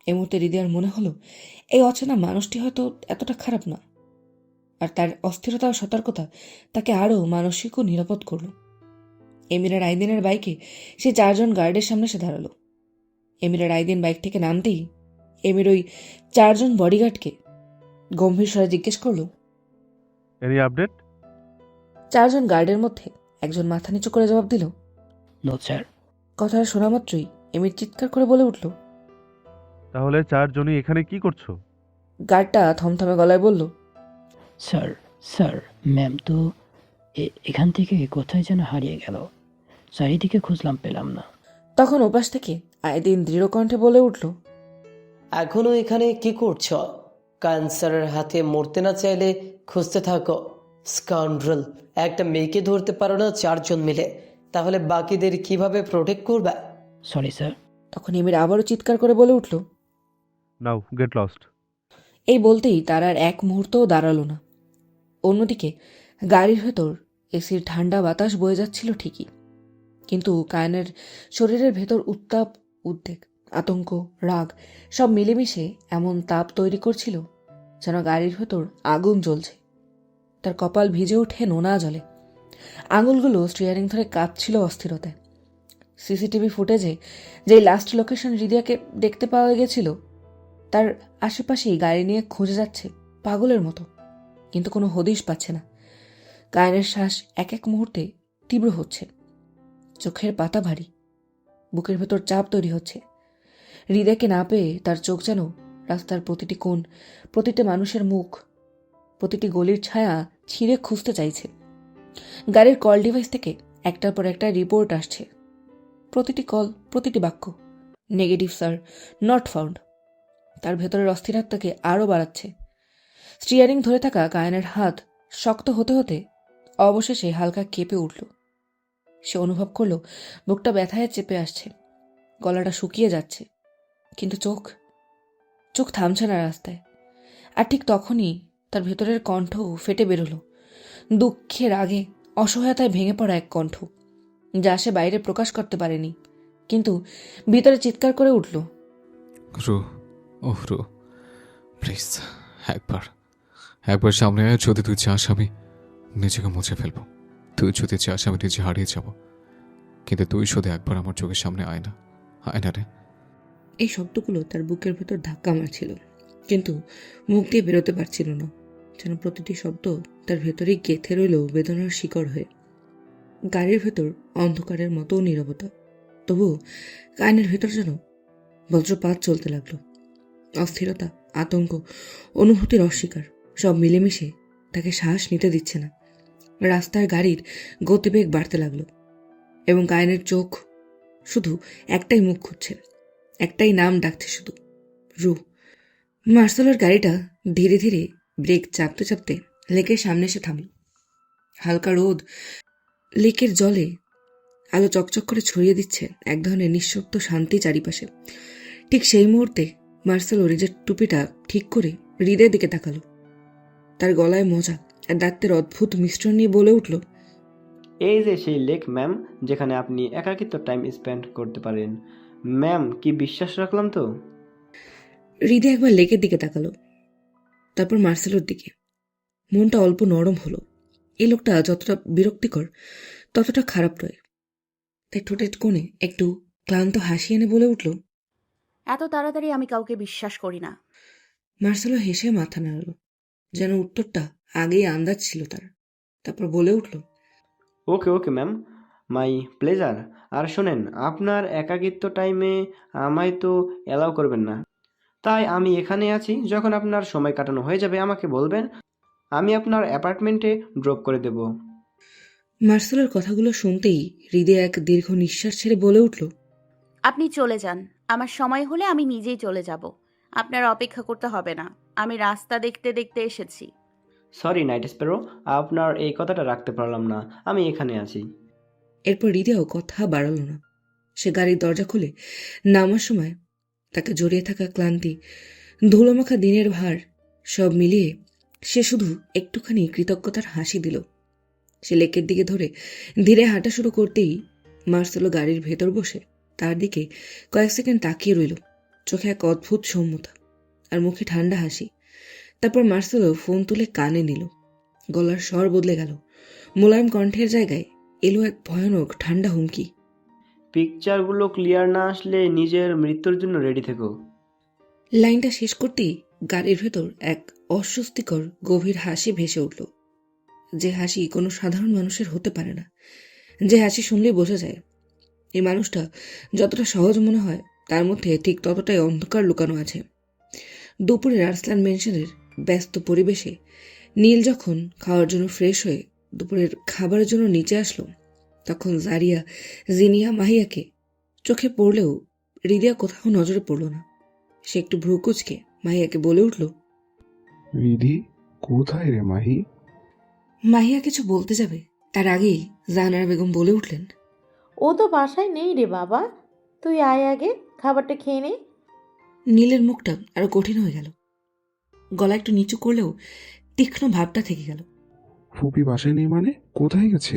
এই মুহূর্তে হৃদয়ের মনে হলো এই অচেনা মানুষটি হয়তো এতটা খারাপ না, আর তার অস্থিরতা ও সতর্কতা তাকে আরও মানসিক ও নিরাপদ করল। এমিরা রায়দিনের বাইকে সে 4 জন গার্ডের সামনে এসে দাঁড়ালো। এমিরা রায়দিন বাইক থেকে নামতেই এমির ওই 4 জন বডিগার্ডকে গম্ভীর স্বরে জিজ্ঞেস করল, এনি আপডেট? 4 জন গার্ডের মধ্যে একজন মাথা নিচু করে জবাব দিল, নো স্যার। কথাটা শোনা মাত্রই এমির চিৎকার করে বলে উঠল। তাহলে 4 জনই এখানে কি করছো? গার্ডটা থমথমে গলায় বলল, স্যার স্যার ম্যাম তো এখান থেকে কোথায় যেন হারিয়ে গেল। চারিদিকে খুঁজলাম, পেলাম না। তখন ওপাশ থেকে আইদিন দৃঢ় কণ্ঠে বলে উঠল, এখনো এখানে কি করছো? ক্যান্সারের হাতে মরতে না চাইলে খুঁজতে থাকো। স্কাউন্ড্রেল, একটা মেয়েকে ধরতে পারো না 4 জন মিলে, তাহলে বাকিদের কিভাবে প্রোটেক্ট করবে? Sorry sir. তখন এমির আবারও চিৎকার করে বলে উঠল। নাও গেট লস্ট। এই বলতেই তার আর এক মুহূর্তও দাঁড়ালো না। অন্যদিকে গাড়ির ভেতর এসির ঠান্ডা বাতাস বয়ে যাচ্ছিল ঠিকই, কিন্তু কায়নের শরীরের ভেতর উত্তাপ, উদ্বেগ, আতঙ্ক, রাগ সব মিলেমিশে এমন তাপ তৈরি করছিল যেন গাড়ির ভেতর আগুন জ্বলছে। তার কপাল ভিজে ওঠে নোনা জলে, আঙুলগুলো স্টিয়ারিং ধরে কাঁপছিল অস্থিরতায়। সিসিটিভি ফুটেজে যেই লাস্ট লোকেশন হৃদয়াকে দেখতে পাওয়া গেছিল তার আশেপাশেই গাড়ি নিয়ে খুঁজে যাচ্ছে পাগলের মতো, কিন্তু কোনো হদিশ পাচ্ছে না। কায়নের শ্বাস এক এক মুহূর্তে তীব্র হচ্ছে, চোখের পাতা ভারী, বুকের ভেতর চাপ তৈরি হচ্ছে। হৃদয়কে না পেয়ে তার চোখ যেন রাস্তার প্রতিটি কোণ, প্রতিটি মানুষের মুখ, প্রতিটি গলির ছায়া ছিঁড়ে খুঁজতে চাইছে। গাড়ির কল ডিভাইস থেকে একটার পর একটা রিপোর্ট আসছে। প্রতিটি কল, প্রতিটি বাক্য নেগেটিভ স্যার, নট ফাউন্ড। তার ভেতরের অস্থিরতাকে আরও বাড়াচ্ছে। স্টিয়ারিং ধরে থাকা কায়নের হাত শক্ত হতে হতে অবশেষে হালকা কেঁপে উঠল। সে অনুভব করল বুকটা ব্যথায় চেপে আসছে, গলাটা শুকিয়ে যাচ্ছে, কিন্তু চোখ চোখ থামছে না রাস্তায়। আর ঠিক তখনই তার ভেতরের কণ্ঠ ফেটে বেরোলো, দুঃখের আগে অসহায়তায় ভেঙে পড়া এক কণ্ঠ, যা সে বাইরে প্রকাশ করতে পারেনি, কিন্তু ভিতরে চিৎকার করে উঠল, রু, ওহ রু, প্লিজ একবার সামনে আয়। যদি তুই চাস আমি নিজেকে মুছে ফেলবো, তুই যদি চাস আমি নিজে হারিয়ে যাব, কিন্তু তুই শুধু একবার আমার চোখের সামনে আয় না রে। এই শব্দগুলো তার বুকের ভেতর ধাক্কা মারছিল, কিন্তু মুখ দিয়ে বেরোতে পারছিল না। যেন প্রতিটি শব্দ তার ভেতরেই গেঁথে রইল বেদনার শিকড় হয়ে। গাড়ির ভেতর অন্ধকারের মতো নীরবতা, তবু কানের ভেতর যেন বজ্রপাত চলতে লাগলো। অস্থিরতা, আতঙ্ক, অনুভূতির অস্বীকার সব মিলেমিশে তাকে শ্বাস নিতে দিচ্ছে না। রাস্তার গাড়ির গতিবেগ বাড়তে লাগলো এবং কায়নের চোখ শুধু একটাই মুখ খুঁজছে, একটাই নাম ডাকছে, শুধু রু। মার্সেলোর গাড়িটা ধীরে ধীরে ব্রেক চাপতে চাপতে লেকের সামনে এসে থামল। হালকা রোদ লেকের জলে আলো চকচক করে ছড়িয়ে দিচ্ছে এক ধরনের নিঃশব্দ শান্তি চারিপাশে। ঠিক সেই মুহূর্তে মার্সেলো নিজের টুপিটা ঠিক করে হৃদের দিকে তাকালো। তার গলায় মজা আর দাঁতের অদ্ভুত মিশ্রণ নিয়ে বলে উঠল, এই যে সেই লেক ম্যাম, যেখানে আপনি একাকিত্ব টাইম স্পেন্ড করতে পারেন। ম্যাম, কি বিশ্বাস রাখলাম তো? হৃদয় একবার লেকের দিকে তাকালো, তারপর মার্সেলোর দিকে। মনটা অল্প নরম হলো। এই লোকটা যতটা বিরক্তিকর ততটা খারাপ নয়। তাই ঠোঁটের কোণে একটু ক্লান্ত হাসি এনে বলে উঠল, এত তাড়াতাড়ি আমি কাউকে বিশ্বাস করি না। মার্সেলো হেসে মাথা নাড়ল, যেন উত্তরটা আগেই আন্দাজ ছিল তার। তারপর বলে উঠল, ওকে ওকে ম্যাম, মাই প্লেজার। আর শোনেন, আপনার একাকিত্ব টাইমে আমায় তো অ্যালাউ করবেন না, তাই আমি এখানে আছি। যখন আপনার সময় কাটানো হয়ে যাবে আমাকে বলবেন, আমি আপনার অ্যাপার্টমেন্টে ড্রপ করে দেব। মার্সেলোর কথাগুলো শুনতেই হৃদয় এক দীর্ঘ নিঃশ্বাস ছেড়ে বলে উঠল, আপনি চলে যান, আমার সময় হলে আমি নিজেই চলে যাব। আপনার অপেক্ষা করতে হবে না, আমি রাস্তা দেখতে দেখতে এসেছি। সরি নাইট স্প্যারো, আপনার এই কথাটা রাখতে পারলাম না, আমি এখানে আছি। এরপর হৃদয়ও কথা বাড়াল না। সে গাড়ির দরজা খুলে নামার সময় তাকে জড়িয়ে থাকা ক্লান্তি, ধুলোমাখা দিনের ভার সব মিলিয়ে সে শুধু একটুখানি কৃতজ্ঞতার হাসি দিল। সে লেকের দিকে ধরে ধীরে হাঁটা শুরু করতেই মার্সেলো গাড়ির ভেতর বসে তার দিকে কয়েক সেকেন্ড তাকিয়ে রইল, চোখে এক অদ্ভুত সৌম্যতা আর মুখে ঠান্ডা হাসি। তারপর মার্সেলো ফোন তুলে কানে নিল। গলার স্বর বদলে গেল, মোলায়েম কণ্ঠের জায়গায় এলো এক ভয়ানক ঠান্ডা হুমকি। পিকচারগুলো ক্লিয়ার না আসলে নিজের মৃত্যুর জন্য রেডি থেকো। লাইনটা শেষ করতেই গাড়ির ভেতর এক অস্বস্তিকর গভীর হাসি ভেসে উঠল, যে হাসি কোনো সাধারণ মানুষের হতে পারে না, যে হাসি শুনলেই বোঝা যায় এই মানুষটা যতটা সহজ মনে হয় তার মধ্যে ঠিক ততটাই অন্ধকার লুকানো আছে। দুপুরে আর্সলান মেনশনের ব্যস্ত পরিবেশে নীল যখন খাওয়ার জন্য ফ্রেশ হয়ে দুপুরের খাবারের জন্য নিচে আসলো, তখন জারিয়া জিনিয়া মাহিয়াকে চোখে পড়লেও হৃদয়া কোথাও নজরে পড়ল না। সে একটু ভ্রু কুচকে মাহিয়াকে বলে উঠল, রিধি, কোথায় রে মাহি? মাহিয়া কিছু বলতে যাবে তার আগেই জাহানারা বেগম বলে উঠলেন, ও তো বাসায় নেই রে বাবা, তুই আয় আগে খাবারটা খেয়ে নে। নীলের মুখটা আরো কঠিন হয়ে গেল, গলা একটু নিচু করলেও তীক্ষ্ণ ভাবটা থেকে গেল। ফুপি বাসায় নেই মানে? কোথায় গেছে?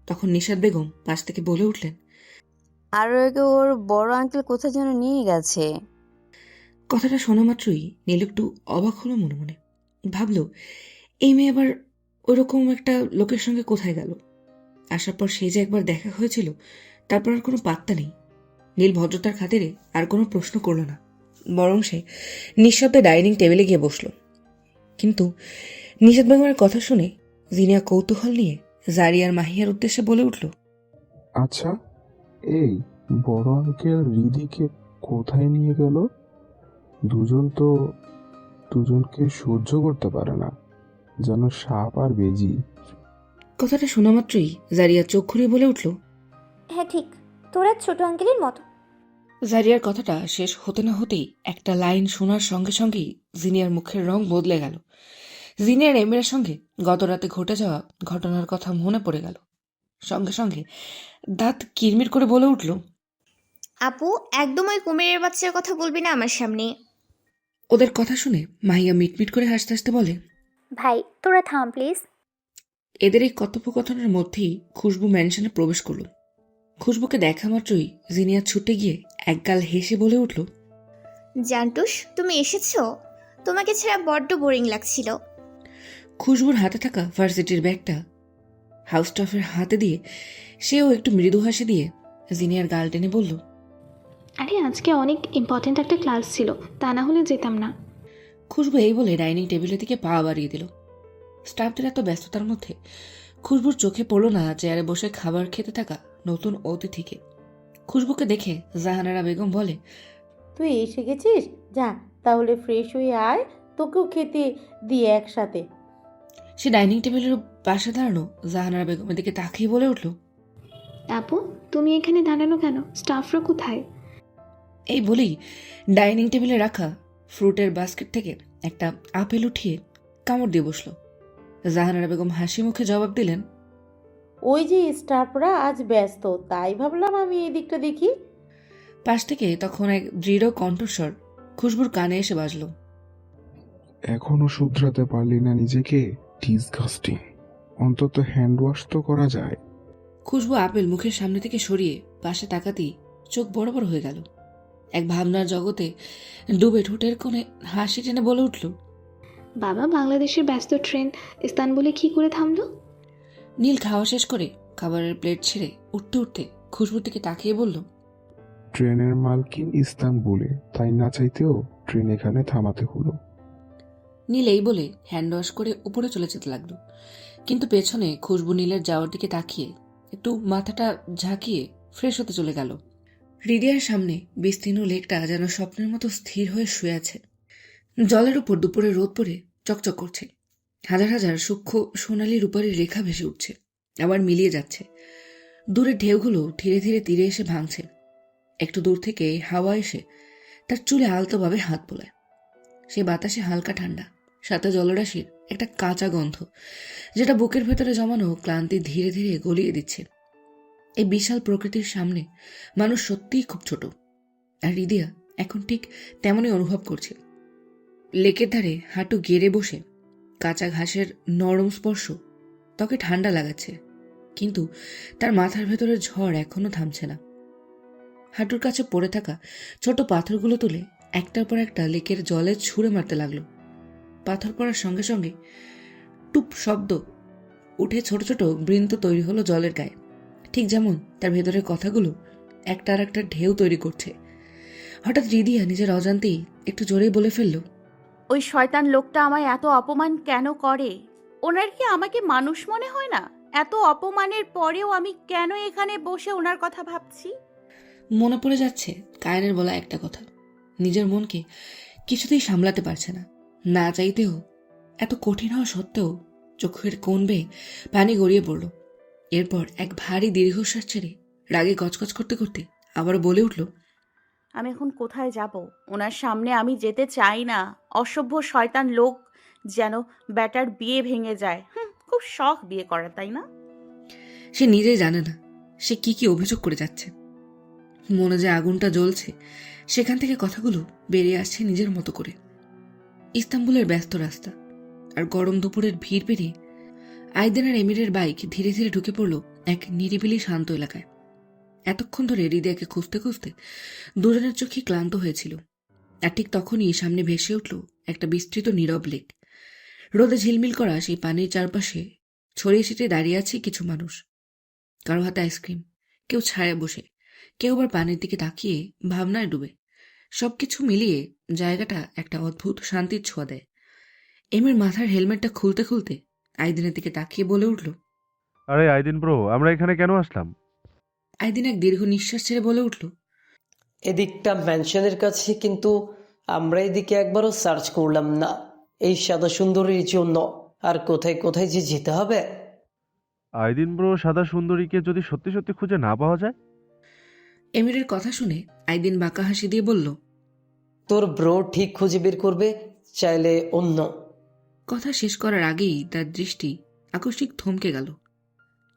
তখন নিশাত বেগম পাশ থেকে বলে উঠলেন, আরও আগে ওর বড় আঙ্কেল কোথায় যেন নিয়ে গেছে। কথাটা শোনা মাত্রই নীল একটু অবাক হলো মনে মনে। ভাবল, এই মেয়ে আবার ওইরকম একটা লোকের সঙ্গে কোথায় গেল? আসার পর সে যে একবার দেখা হয়েছিল, তারপর আর কোনো পাত্তা নেই। নীল ভদ্রতার খাতিরে আর কোনো প্রশ্ন করল না, বরং সে নিঃশব্দে ডাইনিং টেবিলে গিয়ে বসল। কিন্তু নিশাত বেগমের কথা শুনে জিনিয়া কৌতূহল নিয়ে জারিয়ার মাহিয়ার উদ্দেশ্যে বলে উঠল, আচ্ছা, এই বড় আঙ্কেল রিধিকে কোথায় নিয়ে গেল? দুজন তো দুজনকে সহ্য করতে পারে না, যেন সাপ আর বেজি। কথাটা শোনা মাত্রই জারিয়া চোখ ঘুরিয়ে বলে উঠল, হ্যাঁ ঠিক, তোরা ছোট আঙ্কেলের মতো। জারিয়ার কথাটা শেষ হতে না হতেই একটা লাইন শোনার সঙ্গে সঙ্গেই জিনিয়ার মুখের রং বদলে গেল। জিনিয়ার এমিরের সঙ্গে গত রাতে ঘটে যাওয়া ঘটনার কথা মনে পড়ে গেল। সঙ্গে সঙ্গে দাঁত কিরমির করে বলে উঠল, আপু, একদম ওই কুমিরের বাচ্চার কথা বলবি না আমার সামনে। ওদের কথা শুনে মাহিয়া মিটমিট করে হাসতে হাসতে বলে, ভাই তোরা থাম প্লিজ। এদের এই কথোপকথনের মধ্যেই খুশবু ম্যানশনে প্রবেশ করল। খুশবুকে দেখা মাত্রই জিনিয়া ছুটে গিয়ে একগাল হেসে বলে উঠল, জান্টুস, তুমি এসেছো? তোমাকে ছাড়া বড্ড বোরিং লাগছিল। খুশবুর হাতে থাকা ভার্সিটির ব্যাগটা হাউস স্টাফের হাতে দিয়ে সেও একটু মৃদু হাসি দিয়ে জিনিয়ার গাল টেনে বলল, আরে আজকে অনেক ইম্পর্ট্যান্ট একটা ক্লাস ছিল, তা না হলে যেতাম না। খুশবু এই বলে ডাইনিং টেবিলের দিকে পা বাড়িয়ে দিল। স্টাফদের এত ব্যস্ততার মধ্যে খুশবুর চোখে পড়ল না চেয়ারে বসে খাবার খেতে থাকা নতুন অতিথিকে। খুশবুকে দেখে জাহানারা বেগম বলে, তুই এসে গেছিস, যা তাহলে ফ্রেশ হয়ে আয়, তোকেও খেতে দিয়ে একসাথে। সে ডাইনিং টেবিলের পাশে দাঁড়ানো জাহানারা বেগমের দিকে তাকিয়ে বলে উঠল, আপু, তুমি এখানে দাঁড়ানো কেন? স্টাফরা কোথায়? এই বলেই ডাইনিং টেবিলে রাখা ফ্রুটের বাস্কেট থেকে একটা আপেল উঠিয়ে কামড় দিয়ে বসল। জাহানারা বেগম হাসি মুখে জবাব দিলেন, ওই যে স্টাফরা আজ ব্যস্ত, তাই ভাবলাম আমি এই দিকটা দেখি। পাশ থেকে তখন এক দৃঢ় কণ্ঠস্বর খুশবুর কানে এসে বাজল, এখনো শুধরাতে পারলি না নিজেকে? ডিসগাস্টিং। অন্তত হ্যান্ড ওয়াশ তো করা যায়। খুশবু আপেল মুখের সামনে থেকে সরিয়ে পাশে তাকাতেই চোখ বড় বড় হয়ে গেল। এক ভাবনার জগতে ডুবে ঠোঁটের কোণে হাসি টেনে বলে উঠল, বাবা, বাংলাদেশের ব্যস্ত ট্রেন ইস্তানবুলে কি করে থামলো? নীল খাওয়া শেষ করে খাবারের প্লেট ছেড়ে উঠতে উঠতে খুশবুর দিকে তাকিয়ে বলল, ট্রেনের মালকিন ইস্তানবুলে, তাই না চাইতেও ট্রেন এখানে থামাতে হলো। নীল এই বলে হ্যান্ড ওয়াশ করে উপরে চলে যেতে লাগলো। কিন্তু পেছনে খুশবু নীলের যাওয়ার দিকে তাকিয়ে একটু মাথাটা ঝাঁকিয়ে ফ্রেশ হতে চলে গেল। হৃদয়ের সামনে বিস্তীর্ণ লেকটা যেন স্বপ্নের মতো স্থির হয়ে শুয়ে আছে। জলের উপর দুপুরে রোদ পড়ে চকচক করছে। হাজার হাজার সূক্ষ্ম সোনালি রূপারি রেখা ভেসে উঠছে, আবার মিলিয়ে যাচ্ছে। দূরের ঢেউগুলো ধীরে ধীরে তীরে এসে ভাঙছে। একটু দূর থেকে হাওয়া এসে তার চুলে আলতোভাবে হাত বোলায়। সে বাতাসে হালকা ঠান্ডা, সাথে জলরাশির একটা কাঁচা গন্ধ, যেটা বুকের ভেতরে জমানো ক্লান্তি ধীরে ধীরে গলিয়ে দিচ্ছে। এই বিশাল প্রকৃতির সামনে মানুষ সত্যিই খুব ছোট, আর হৃদয়া এখন ঠিক তেমনই অনুভব করছে। লেকের ধারে হাঁটু গেড়ে বসে কাঁচা ঘাসের নরম স্পর্শ ত্বকে ঠান্ডা লাগাচ্ছে, কিন্তু তার মাথার ভেতরের ঝড় এখনো থামছে না। হাঁটুর কাছে পড়ে থাকা ছোট পাথরগুলো তুলে একটার পর একটা লেকের জলে ছুঁড়ে মারতে লাগলো। পাথর পড়ার সঙ্গে সঙ্গে টুপ শব্দ উঠে ছোট ছোট বৃন্ত তৈরি হলো জলের গায়ে, ঠিক যেমন তার ভেতরের কথাগুলো একটার একটা ঢেউ তৈরি করছে। হঠাৎ হৃদয়া নিজের অজান্তেই একটু জোরেই বলে ফেলল, ওই শয়তান লোকটা আমায় এত অপমান কেন করে? ওনার কি আমাকে মানুষ মনে হয় না? এত অপমানের পরেও আমি কেন এখানে বসে ওনার কথা ভাবছি? মনে পড়ে যাচ্ছে কায়নের বলা একটা কথা। নিজের মনকে কিছুতেই সামলাতে পারছে না, না চাইতেও এত কঠিন হওয়া সত্ত্বেও চোখের কোণ বেয়ে পানি গড়িয়ে পড়ল। এরপর এক ভারী দীর্ঘশ্বাস ছেড়ে রাগে গজগজ করতে করতে আবার বলে উঠল, আমি এখন কোথায় যাব? ওনার সামনে আমি যেতে চাই না। অসভ্য শয়তান লোক, যেন ব্যাটার বিয়ে ভেঙে যায়। খুব শখ বিয়ে করা, তাই না? সে নিজেই জানে না সে কি কি অভিযোগ করে যাচ্ছে। মনে যে আগুনটা জ্বলছে, সেখান থেকে কথাগুলো বেরিয়ে আসছে নিজের মতো করে। ইস্তাম্বুলের ব্যস্ত রাস্তা আর গরম দুপুরের ভিড় পেরিয়ে আইদেন আর এমিরের বাইক ধীরে ধীরে ঢুকে পড়ল এক নিরিবিলি শান্ত এলাকায়। এতক্ষণ ধরে হৃদয়কে খুঁজতে খুঁজতে দুজনের চোখই ক্লান্ত হয়েছিল, আর ঠিক তখনই সামনে ভেসে উঠল একটা বিস্তৃত নীরব লেক। রোদে ঝিলমিল করা সেই পানির চারপাশে ছড়িয়ে ছিটিয়ে দাঁড়িয়ে আছে কিছু মানুষ। কারো হাতে আইসক্রিম, কেউ ছায়া বসে, কেউ আবার পানির দিকে তাকিয়ে ভাবনায় ডুবে। সবকিছু মিলিয়ে জায়গাটা একটা অদ্ভুত শান্তির ছোঁয়া দেয়। এমের মাথার হেলমেটটা খুলতে খুলতে আইদিনের দিকে তাকিয়ে বলে উঠল, আরে আইদিন ব্রো, আমরা এখানে কেন আসলাম? আইদিন এক দীর্ঘ নিঃশ্বাস ছেড়ে বলে উঠল, এদিকটা ম্যানশনের কাছে, কিন্তু আমরা এদিকে একবারও সার্চ করলাম না এই সাদা সুন্দরীর জন্য। আর কোথায় কোথায় যে যেতে হবে। আইদিন ব্রো, সাদা সুন্দরীকে যদি সত্যি সত্যি খুঁজে না পাওয়া যায়? এমিরের কথা শুনে আইদিন বাঁকা হাসি দিয়ে বলল, তোর ব্রো ঠিক খুঁজে বের করবে, চাইলে অন্য। কথা শেষ করার আগেই তার দৃষ্টি আকস্মিক থমকে গেল।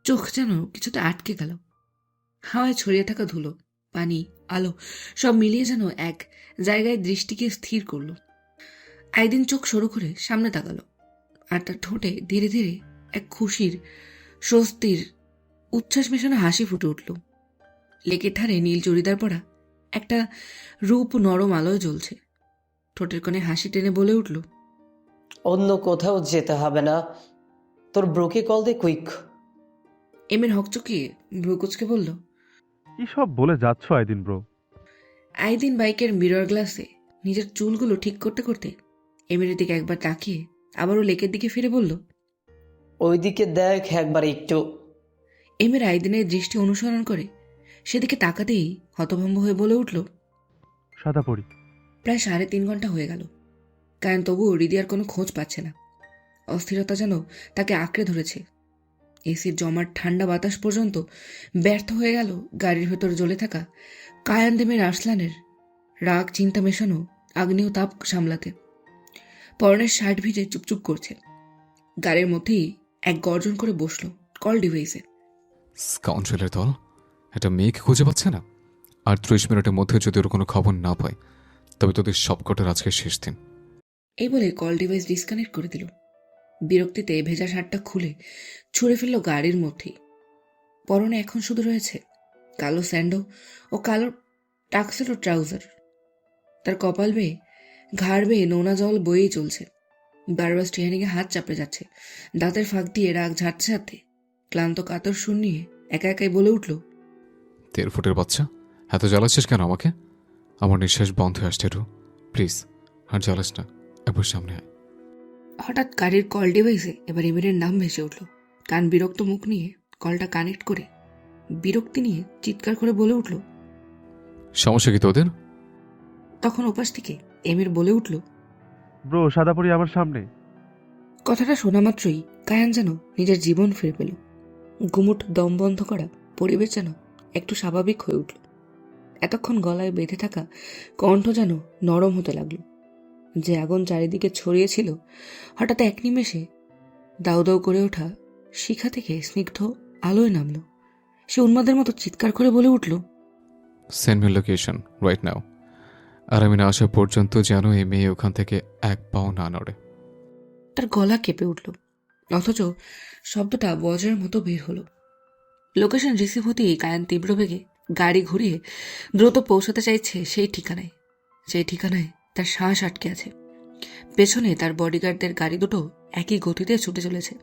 চোখ যেন কিছুটা আটকে গেল। হাওয়ায় ছড়িয়ে থাকা ধুলো, পানি, আলো সব মিলিয়ে যেন এক জায়গায় দৃষ্টিকে স্থির করল। আইদিন চোখ সরু করে সামনে তাকালো, আর তার ঠোঁটে ধীরে ধীরে এক খুশির, স্বস্তির, উচ্ছ্বাস মেশানো হাসি ফুটে উঠল। লেকের ধারে নীল চুড়িদার পরা একটা রূপ নরম আলোয় জ্বলছে। ঠোঁটের কোণে হাসি টেনে বলে উঠল, অন্য কোথাও যেতে হবে না, তোর ব্রোকে কল দে কুইক। এমের হকচকিয়ে ভ্রুকুচকে বলল, কি সব বলে যাচ্ছ আইদিন ব্রো? আইদিন বাইকের মিরর গ্লাসে নিজের চুলগুলো ঠিক করতে করতে এমের দিকে একবার তাকিয়ে আবারও লেকের দিকে ফিরে বলল, ওইদিকে দেখ একবার একটু। এমের আইদিনের দৃষ্টি অনুসরণ করে সেদিকে তাকাতেই হতভম্ব হয়ে বলে উঠল, সাদা পরি। প্রায় 3.5 ঘন্টা হয়ে গেল। কারণ তবুও রিদিয়ার কোনো খোঁজ পাচ্ছে না। অস্থিরতা যেন তাকে আঁকড়ে ধরেছে। এসির জমাট ঠান্ডা বাতাস পর্যন্ত ব্যর্থ হয়ে গেল গাড়ির ভেতর জ্বলে থাকা কায়ান্দেমের আরসলানের রাগ চিন্তা মেশানো আগ্নেয় তাপ সামলাতে। পরনের শার্ট ভিজে চুপচুপ করছে। গাড়ির মধ্যেই এক গর্জন করে বসলো কল ডিভাইসে। স্কাউন্ড্রেলের দল একটা মেয়েকে খুঁজে পাচ্ছে না, আর 30 মিনিটের মধ্যে যদি ওর কোনো খবর না পায় তবে তোদের সবকটার আজকে শেষ দিন। এই বলে কল ডিভাইস ডিসকানেক্ট করে দিল। বিরক্তিতে ভেজা শার্টটা খুলে ছুঁড়ে ফেলল গাড়ির মধ্যেই। পরনে এখন শুধু রয়েছে কালো স্যান্ডো ও কালো টাক্সেলো ট্রাউজার। তার কপাল বেয়ে, ঘাড় বেয়ে নোনা জল বয়েই চলছে। বারবার স্টিয়ারিংয়ে হাত চাপড়ে যাচ্ছে, দাঁতের ফাঁক দিয়ে রাগ ঝাড়তে ঝাড়তে ক্লান্ত কাতর সুর নিয়ে একা একাই বলে উঠল, 13 ফুটের বাচ্চা, এত জ্বালাচ্ছিস কেন আমাকে? আমার নিঃশ্বাস বন্ধ হয়ে আসছে, প্লিজ আর জ্বালাস না, একবার সামনে আয়। হঠাৎ গাড়ির কল ডিভাইসে এবার এমিরের নাম ভেসে উঠল। কান বিরক্ত মুখ নিয়ে কলটা কানেক্ট করে বিরক্তি নিয়ে চিৎকার করে বলে উঠল, সমস্যা কি তোদের? তখন ওপাশ থেকে এমির বলে উঠল, ব্রো, সাদা পরি আমার সামনে। কথাটা শোনা মাত্রই কায়ান যেন নিজের জীবন ফিরে পেল। গুমুট দম বন্ধ করা পরিবেশ যেন একটু স্বাভাবিক হয়ে উঠল। এতক্ষণ গলায় বেঁধে থাকা কণ্ঠ যেন নরম হতে লাগলো। যে আগুন চারিদিকে ছড়িয়েছিল হঠাৎ এক নিমেষে দাউ দাউ করে ওঠা শিখা থেকে স্নিগ্ধ আলোয় নামল। সে উন্মাদের মতো চিৎকার করে বলে উঠল, send me location right now. আর আমি না আসা পর্যন্ত যেন এই মেয়ে ওখান থেকে এক পাও না নড়ে। তার গলা কেঁপে উঠল, অথচ শব্দটা বজ্রের মতো বের হলো। লোকেশন রিসিভ হতেই কায়ান তীব্র বেগে গাড়ি ঘুরিয়ে দ্রুত পৌঁছাতে চাইছে সেই ঠিকানায় তার শ্বাস আটকে আছে। পেছনে তার বডিগার্ডদের গাড়ি দুটো একই গতিতে ছুটে চলেছে।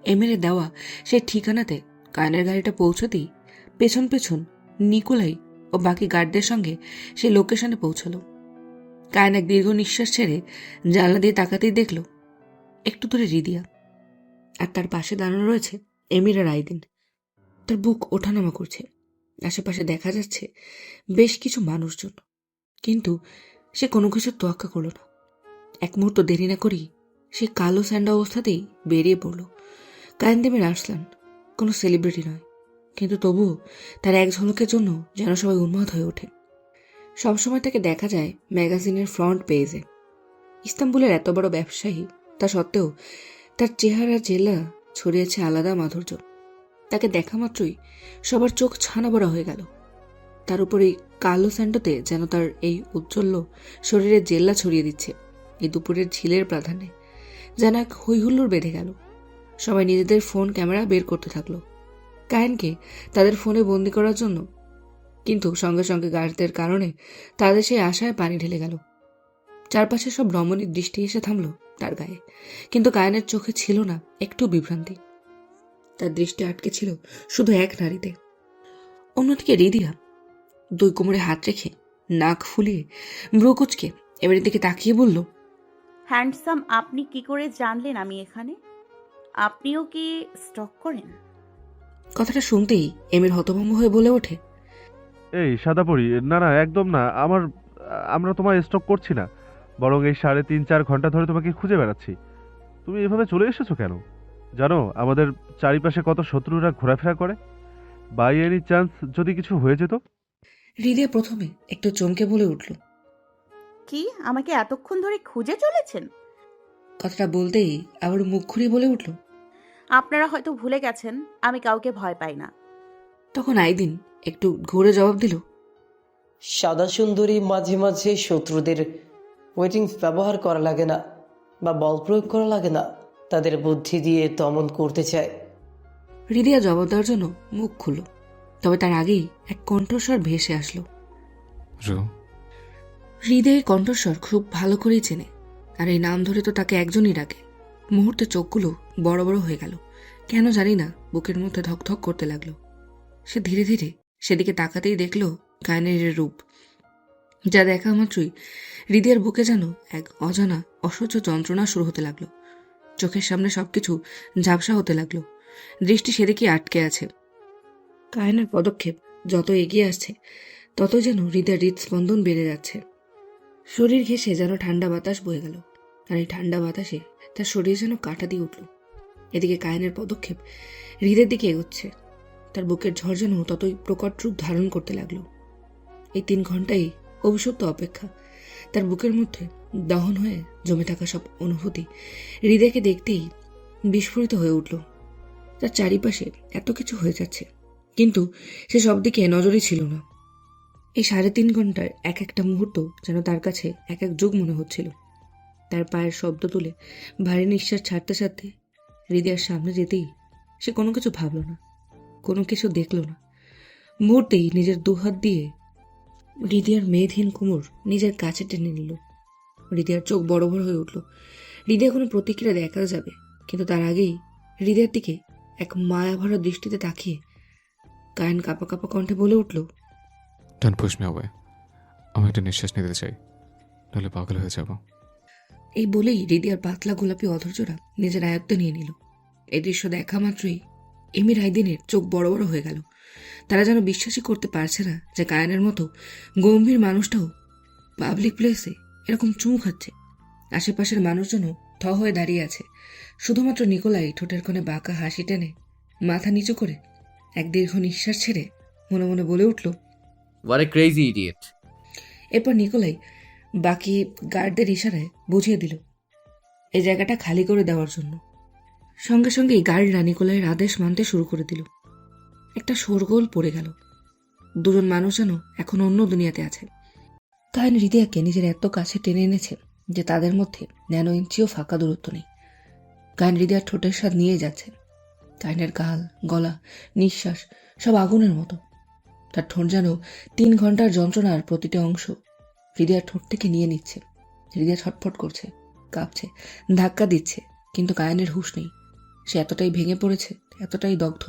এমিরে দেওয়া সেই ঠিকানাতে কায়ানের গাড়িটা পৌঁছতেই পেছন পেছন নিকোলাই ও বাকি গার্ডদের সঙ্গে সেই লোকেশনে পৌঁছলো। কায়ান এক দীর্ঘ নিঃশ্বাস ছেড়ে জানলা দিয়ে তাকাতেই দেখল একটু দূরে রিদিয়া, আর তার পাশে দাঁড়ানো রয়েছে এমির আর আইদিন। তার বুক ওঠানামা করছে। আশেপাশে দেখা যাচ্ছে বেশ কিছু মানুষজন, কিন্তু সে কোনো কিছুর তোয়াক্কা করল না। এক মুহূর্ত দেরি না করেই সে কালো স্যান্ডা অবস্থাতেই বেরিয়ে পড়ল। কায়েনদেমের আরসলান কোনো সেলিব্রিটি নয়, কিন্তু তবুও তার এক ঝলকের জন্য যেন সবাই উন্মাদ হয়ে ওঠে। সবসময় তাকে দেখা যায় ম্যাগাজিনের ফ্রন্ট পেজে। ইস্তাম্বুলের এত বড় ব্যবসায়ী, তা সত্ত্বেও তার চেহারা জেলা ছড়িয়েছে আলাদা মাধুর্য। তাকে দেখা মাত্রই সবার চোখ ছানা বড়া হয়ে গেল। তার উপর এই কালো স্যান্ডোতে যেন তার এই উজ্জ্বল শরীরের জেল্লা ছড়িয়ে দিচ্ছে। এই দুপুরের ঝিলের প্রাধান্যে যেন এক হৈহুল্লোড় বেঁধে গেল। সবাই নিজেদের ফোন ক্যামেরা বের করতে থাকলো কায়েনকে তাদের ফোনে বন্দি করার জন্য, কিন্তু সঙ্গে সঙ্গে গার্ডদের কারণে তাদের সেই আশায় পানি ঢেলে গেল। চারপাশে সব রমণীর দৃষ্টি এসে থামলো তার গায়ে, কিন্তু কায়েনের চোখে ছিল না একটু বিভ্রান্তি। তার দৃষ্টি আটকে ছিল শুধু এক নারীতে। অন্যদিকে রিদিয়া দুই কোমরে হাত রেখে নাক ফুলিয়ে ব্রুকুচকে এবারের দিকে তাকিয়ে বলল, হ্যান্ডসাম, আপনি কি করে জানলেন আমি এখানে? আপনিও কি স্টক করেন? কথাটা শুনতেই এমির হতভম্ব হয়ে বলে ওঠে, এই সাদা পরি, না না, একদম না। আমরা তোমায় স্টক করছি না, বরং এই 3.5-4 ঘন্টা ধরে তোমাকে খুঁজে বেড়াচ্ছি। তুমি এভাবে চলে এসেছো কেন? জানো আমাদের চারিপাশে কত শত্রুরা ঘোরাফেরা করে? বাই এনি চান্স যদি কিছু হয়ে যেত? হৃদয় প্রথমে একটু চমকে বলে উঠল। কি আমাকে এতক্ষণ ধরে খুঁজে চলেছেন? কথাটা বলতেই আবার মুখ ঘুরিয়ে বলে উঠল। আপনারা হয়তো ভুলে গেছেন আমি কাউকে ভয় পাই না। তখন আইদিন একটু ঘুরে জবাব দিল। সাদা সুন্দরী মাঝে মাঝে শত্রুদের ওয়েটিংস ব্যবহার করা লাগে না বা বল প্রয়োগ করা লাগে না, তাদের বুদ্ধি দিয়ে দমন করতে চায়। হৃদয়া জবাব দেওয়ার জন্য মুখ খুলল, তবে তার আগেই এক কণ্ঠস্বর ভেসে আসলো। রু। হৃদয়ের কণ্ঠস্বর খুব ভালো করেই চেনে, আর এই নাম ধরে তো তাকে একজনই ডাকে। মুহূর্তে চোখগুলো বড় বড় হয়ে গেল, কেন জানি না বুকের মধ্যে ধকধক করতে লাগলো। সে ধীরে ধীরে সেদিকে তাকাতেই দেখল গায়নের রূপ, যা দেখা মাত্রই হৃদয়ের বুকে যেন এক অজানা অসহ্য যন্ত্রণা শুরু হতে লাগলো। চোখের সামনে সবকিছু ঝাপসা হতে লাগলো, দৃষ্টি সেদিকে আটকে আছে। গায়নের পদক্ষেপ যত এগিয়ে আসছে তত যেন হৃদয়ের হৃদস্পন্দন বেড়ে যাচ্ছে। শরীর ঘেঁষে যেন ঠান্ডা বাতাস বয়ে গেল, আর এই ঠান্ডা বাতাসে তার শরীর যেন কাঁটা দিয়ে উঠল। এদিকে গায়নের পদক্ষেপ হৃদয়ের দিকে এগোচ্ছে, তার বুকের ঝড় যেন ততই প্রকট রূপ ধারণ করতে লাগলো। এই 3 ঘন্টাই অভিশপ্ত অপেক্ষা, তার বুকের মধ্যে দহন হয়ে জমে থাকা সব অনুভূতি হৃদয়কে দেখতেই বিস্ফোরিত হয়ে উঠল। তার চারিপাশে এত কিছু হয়ে যাচ্ছে, কিন্তু সে সব দিকে নজরই ছিল না। এই 3.5 ঘন্টার এক একটা মুহূর্ত যেন তার কাছে এক এক যুগ মনে হচ্ছিল। তার পায়ের শব্দ তুলে ভারী নিঃশ্বাস ছাড়তে ছাড়তে হৃদয়ের সামনে যেতেই সে কোনো কিছু ভাবল না, কোনো কিছু দেখল না। মুহূর্তেই নিজের দুহাত দিয়ে হৃদয়ের মেদহীন কোমর নিজের কাছে টেনে নিল। হৃদয়ের চোখ বড় বড় হয়ে উঠল। হৃদয় কোনো প্রতিক্রিয়া দেখা যাবে, কিন্তু তার আগেই হৃদয়ের দিকে এক মায়া ভরা দৃষ্টিতে তাকিয়ে গায়ন কাঁপা কাঁপা কণ্ঠে বলে উঠল। Don't push me away. আমি একটা নিঃশ্বাস নিতে চাই, নাহলে পাগল হয়ে যাব। এই বলেই হৃদয়ের পাতলা গোলাপি অধৈর্যরা নিজের আয়ত্তে নিয়ে নিল। এই দৃশ্য দেখা মাত্রই এমির আইদিনের চোখ বড় বড় হয়ে গেল। তারা যেন বিশ্বাসই করতে পারছে না যে গায়নের মতো গম্ভীর মানুষটাও পাবলিক প্লেসে এরকম চুমু খাচ্ছে। আশেপাশের মানুষজনও থ হয়ে দাঁড়িয়ে আছে। শুধুমাত্র নিকোলাই ঠোঁটের কোণে বাঁকা হাসি টেনে মাথা নিচু করে এক দীর্ঘ নিঃশ্বাস ছেড়ে মনে মনে বলে উঠল, হোয়াট এ ক্রেজি ইডিয়েট। এরপর নিকোলাই বাকি গার্ডদের ইশারায় বুঝিয়ে দিল এই জায়গাটা খালি করে দেওয়ার জন্য। সঙ্গে সঙ্গেই গার্ডরা নিকোলাইয়ের আদেশ মানতে শুরু করে দিল। একটা শোরগোল পড়ে গেল। দুজন মানুষ যেন এখন অন্য দুনিয়াতে আছে। গায়ন হৃদয়াকে নিজের এত কাছে টেনে এনেছে যে তাদের মধ্যে ন্যানো ইঞ্চিও ফাঁকা দূরত্ব নেই। গায়ন হৃদয়ার ঠোঁটের স্বাদ নিয়ে যাচ্ছে। গায়নের গাল, গলা, নিঃশ্বাস সব আগুনের মতো। তার ঠোঁট যেন 3 ঘন্টার যন্ত্রণার প্রতিটা অংশ হৃদয়ার ঠোঁট থেকে নিয়ে নিচ্ছে। হৃদয় ছটফট করছে, কাঁপছে, ধাক্কা দিচ্ছে, কিন্তু গায়নের হুঁশ নেই। সে এতটাই ভেঙে পড়েছে, এতটাই দগ্ধ,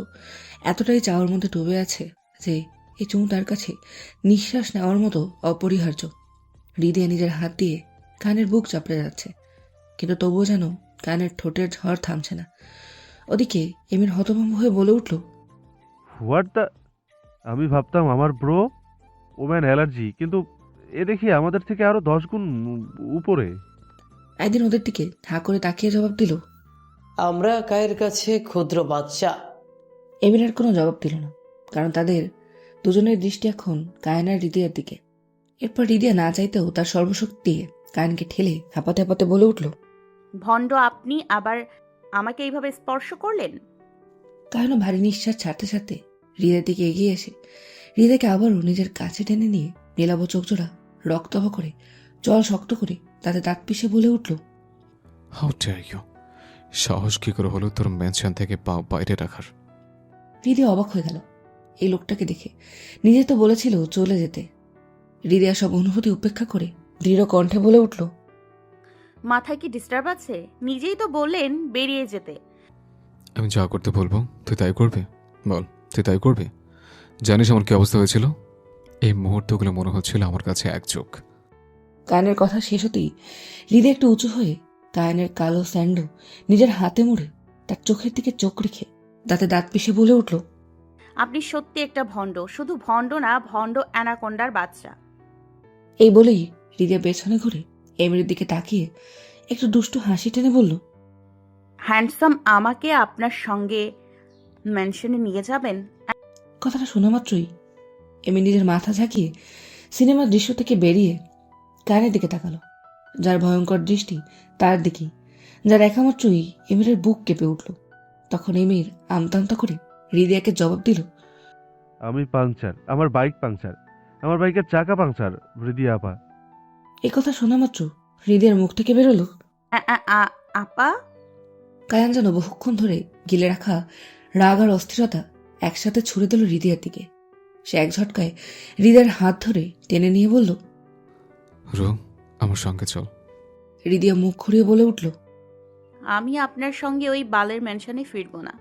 এতটাই চাওয়ার মধ্যে ডুবে আছে যে এই চুমু তার কাছে নিঃশ্বাস নেওয়ার মতো অপরিহার্য। হৃদয় নিজের হাত দিয়ে গায়নের বুক চাপড়ে যাচ্ছে, কিন্তু তবুও যেন গায়নের ঠোঁটের ঝড় থামছে না। ওদিকে এমির হতভম্ব হয়ে বলে উঠল, হোয়াট দ্য, আমি ভাবতাম আমার ব্রো ওম্যান অ্যালার্জি, কিন্তু এ দেখি আমাদের থেকে আরো 10 গুণ উপরে। একদিন ওদের দিকে হা করে তাকিয়ে জবাব দিল, আমরা কায়ের কাছে ক্ষুদ্র বাচ্চা। এমির আর কোনো জবাব দিল না, কারণ তাদের দুজনের দৃষ্টি এখন গায়নার হৃদয়ের দিকে। এরপর হৃদয় না চাইতেও তার সর্বশক্তি দিয়ে গায়নকে ঠেলে হাঁপাতে হাঁপাতে বলে উঠল, ভণ্ড আপনি আবার আমাকে এইভাবে স্পর্শ করলেন? গায়নও ভারী নিঃশ্বাস ছাড়তে ছাড়তে হৃদয়ের দিকে এগিয়ে এসে হৃদয়কে আবারও নিজের কাছে টেনে নিয়ে নীলাভ চোখজোড়া রক্তভ করে জল শক্ত করে তাতে দাঁত পিষে বলে উঠল, হাউ ডেয়ার ইউ! সাহস কি করে হলো তোর মেনশন থেকে পা বাইরে রাখার? হৃদয় অবাক হয়ে গেল এই লোকটাকে দেখে। নিজে তো বলেছিল চলে যেতে। হৃদয় সব অনুভূতি উপেক্ষা করে দৃঢ় কণ্ঠে বলে উঠল, মাথায় কি ডিস্টার্ব আছে? নিজেই তো বললেন বেরিয়ে যেতে। আমি যা করতে বলবো তুই তাই করবি? বল, তুই তাই করবি? জানিস আমার কি অবস্থা হয়েছিল? এই মুহূর্তগুলো মনে হচ্ছিল আমার কাছে এক চোখ। গায়নের কথা শেষ হতেই হৃদয় একটু উঁচু হয়ে গায়নের কালো স্যান্ডো নিজের হাতে মুড়ে তার চোখের দিকে চোখ রেখে দাঁতে দাঁত পিষে বলে উঠল, আপনি সত্যি একটা ভণ্ড, শুধু ভণ্ড না, ভণ্ড অ্যানাকোন্ডার বাচ্চা। এই বলেই হৃদয় পেছনে ঘুরে এমির দিকে তাকিয়ে একটু দুষ্টু হাসি টেনে বলল, হ্যান্ডসাম, আমাকে আপনার সঙ্গে মেনশনে নিয়ে যাবেন? কথাটা শোনা মাত্রই এমি নিজের মাথা ঝাঁকিয়ে সিনেমার দৃশ্য থেকে বেরিয়ে কানের দিকে তাকালো। যার ভয়ঙ্কর দৃষ্টি তার দিকেই, যার একামাত্রই এমির বুক কেঁপে উঠল। তখন এমির আমতামতা করে হৃদয়াকে জবাব দিল, আমি পাংচার, আমার বাইক পাংচার, আমার বাইকের চাকা পাংচার হৃদয় আপা। এ কথা শোনা মাত্র হৃদয়ের মুখ থেকে বেরোলো, আপা? কায়ান যেন বহুক্ষণ ধরে গিলে রাখা রাগ আর অস্থিরতা একসাথে ছুড়ে দিল হৃদয়ের দিকে। সে এক ঝটকায় হৃদয়ের হাত ধরে টেনে নিয়ে বলল, রু, আমার সঙ্গে চল। হৃদয় মুখ ঘুরিয়ে বলে উঠল, আমি আপনার সঙ্গে ওই বালের ম্যানশনে ফিরবো না।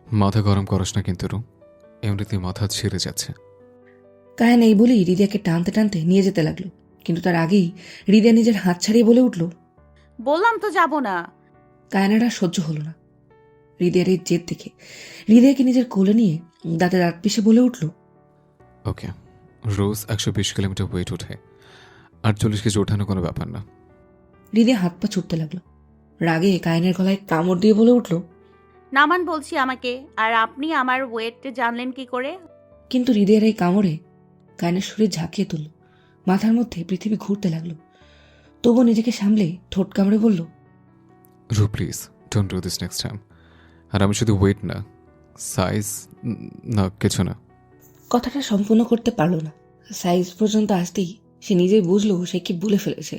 মাথা গরম করস না কিন্তু রু, এমনিতেই মাথা ছিঁড়ে যাচ্ছে। কায়ান এই বলেই হৃদয়কে টানতে টানতে নিয়ে যেতে লাগলো, কিন্তু তার আগেই হৃদয় নিজের হাত ছাড়িয়ে বলে উঠল, বললাম তো যাব না। কায়ানের আর সহ্য হলো না। হৃদয়ের এই জেদ দেখে হৃদয়কে নিজের কোলে নিয়ে দাঁতে দাঁত পিষে বলে উঠল, ওকে, রোজ 120 কিলোমিটার ওয়েট ওঠে, 48 কেজি ওঠানো কোনো ব্যাপার না। হৃদয় হাত পা ছুটতে লাগলো। রাগে কায়ানের গলায় কামড় দিয়ে বলে উঠল, নামান বলছি আমাকে, আর আপনি আমার ওয়েট জানলেন কি করে? কিন্তু হৃদয়ের এই কামড়ে কায়ানের শরীর ঝাঁকিয়ে তুলল। মাথার মধ্যে পৃথিবী ঘুরতে লাগলো। তবুও নিজেকে সামলে ঠোঁট কামড়ে বলল, রু please don't do this next time. আর আমি শুধু ওয়েট না, সাইজ না, কিছু না। কথাটা সম্পূর্ণ করতে পারল না। সাইজ পর্যন্ত আসতেই সে নিজেই বুঝলো সে কি ভুলে ফেলেছে।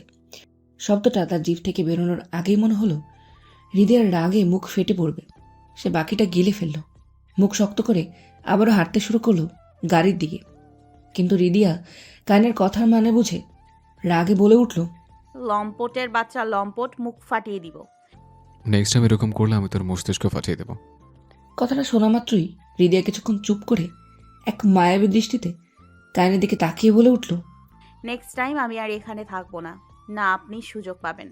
শব্দটা তার জিভ থেকে বেরোনোর আগেই মনে হলো হৃদয়ের রাগে মুখ ফেটে পড়বে। সে বাকিটা গিলে ফেলল। মুখ শক্ত করে আবারও হাঁটতে শুরু করলো গাড়ির দিকে। কিন্তু হৃদয়া কানের কথার মানে বুঝে রাগে বলে উঠল, লম্পটের বাচ্চা লম্পট, মুখ ফাটিয়ে দিব। নেক্সট টাইম এরকম করলে আমি তোর মস্তিষ্ক ফাটিয়ে দেবো। কথাটা শোনা মাত্রই হৃদয়া কিছুক্ষণ চুপ করে এক মায়াবী দৃষ্টিতে কানের দিকে তাকিয়ে বলে উঠল, নেক্সট টাইম আমি আর এখানে থাকবো না, না আপনি সুযোগ পাবেন।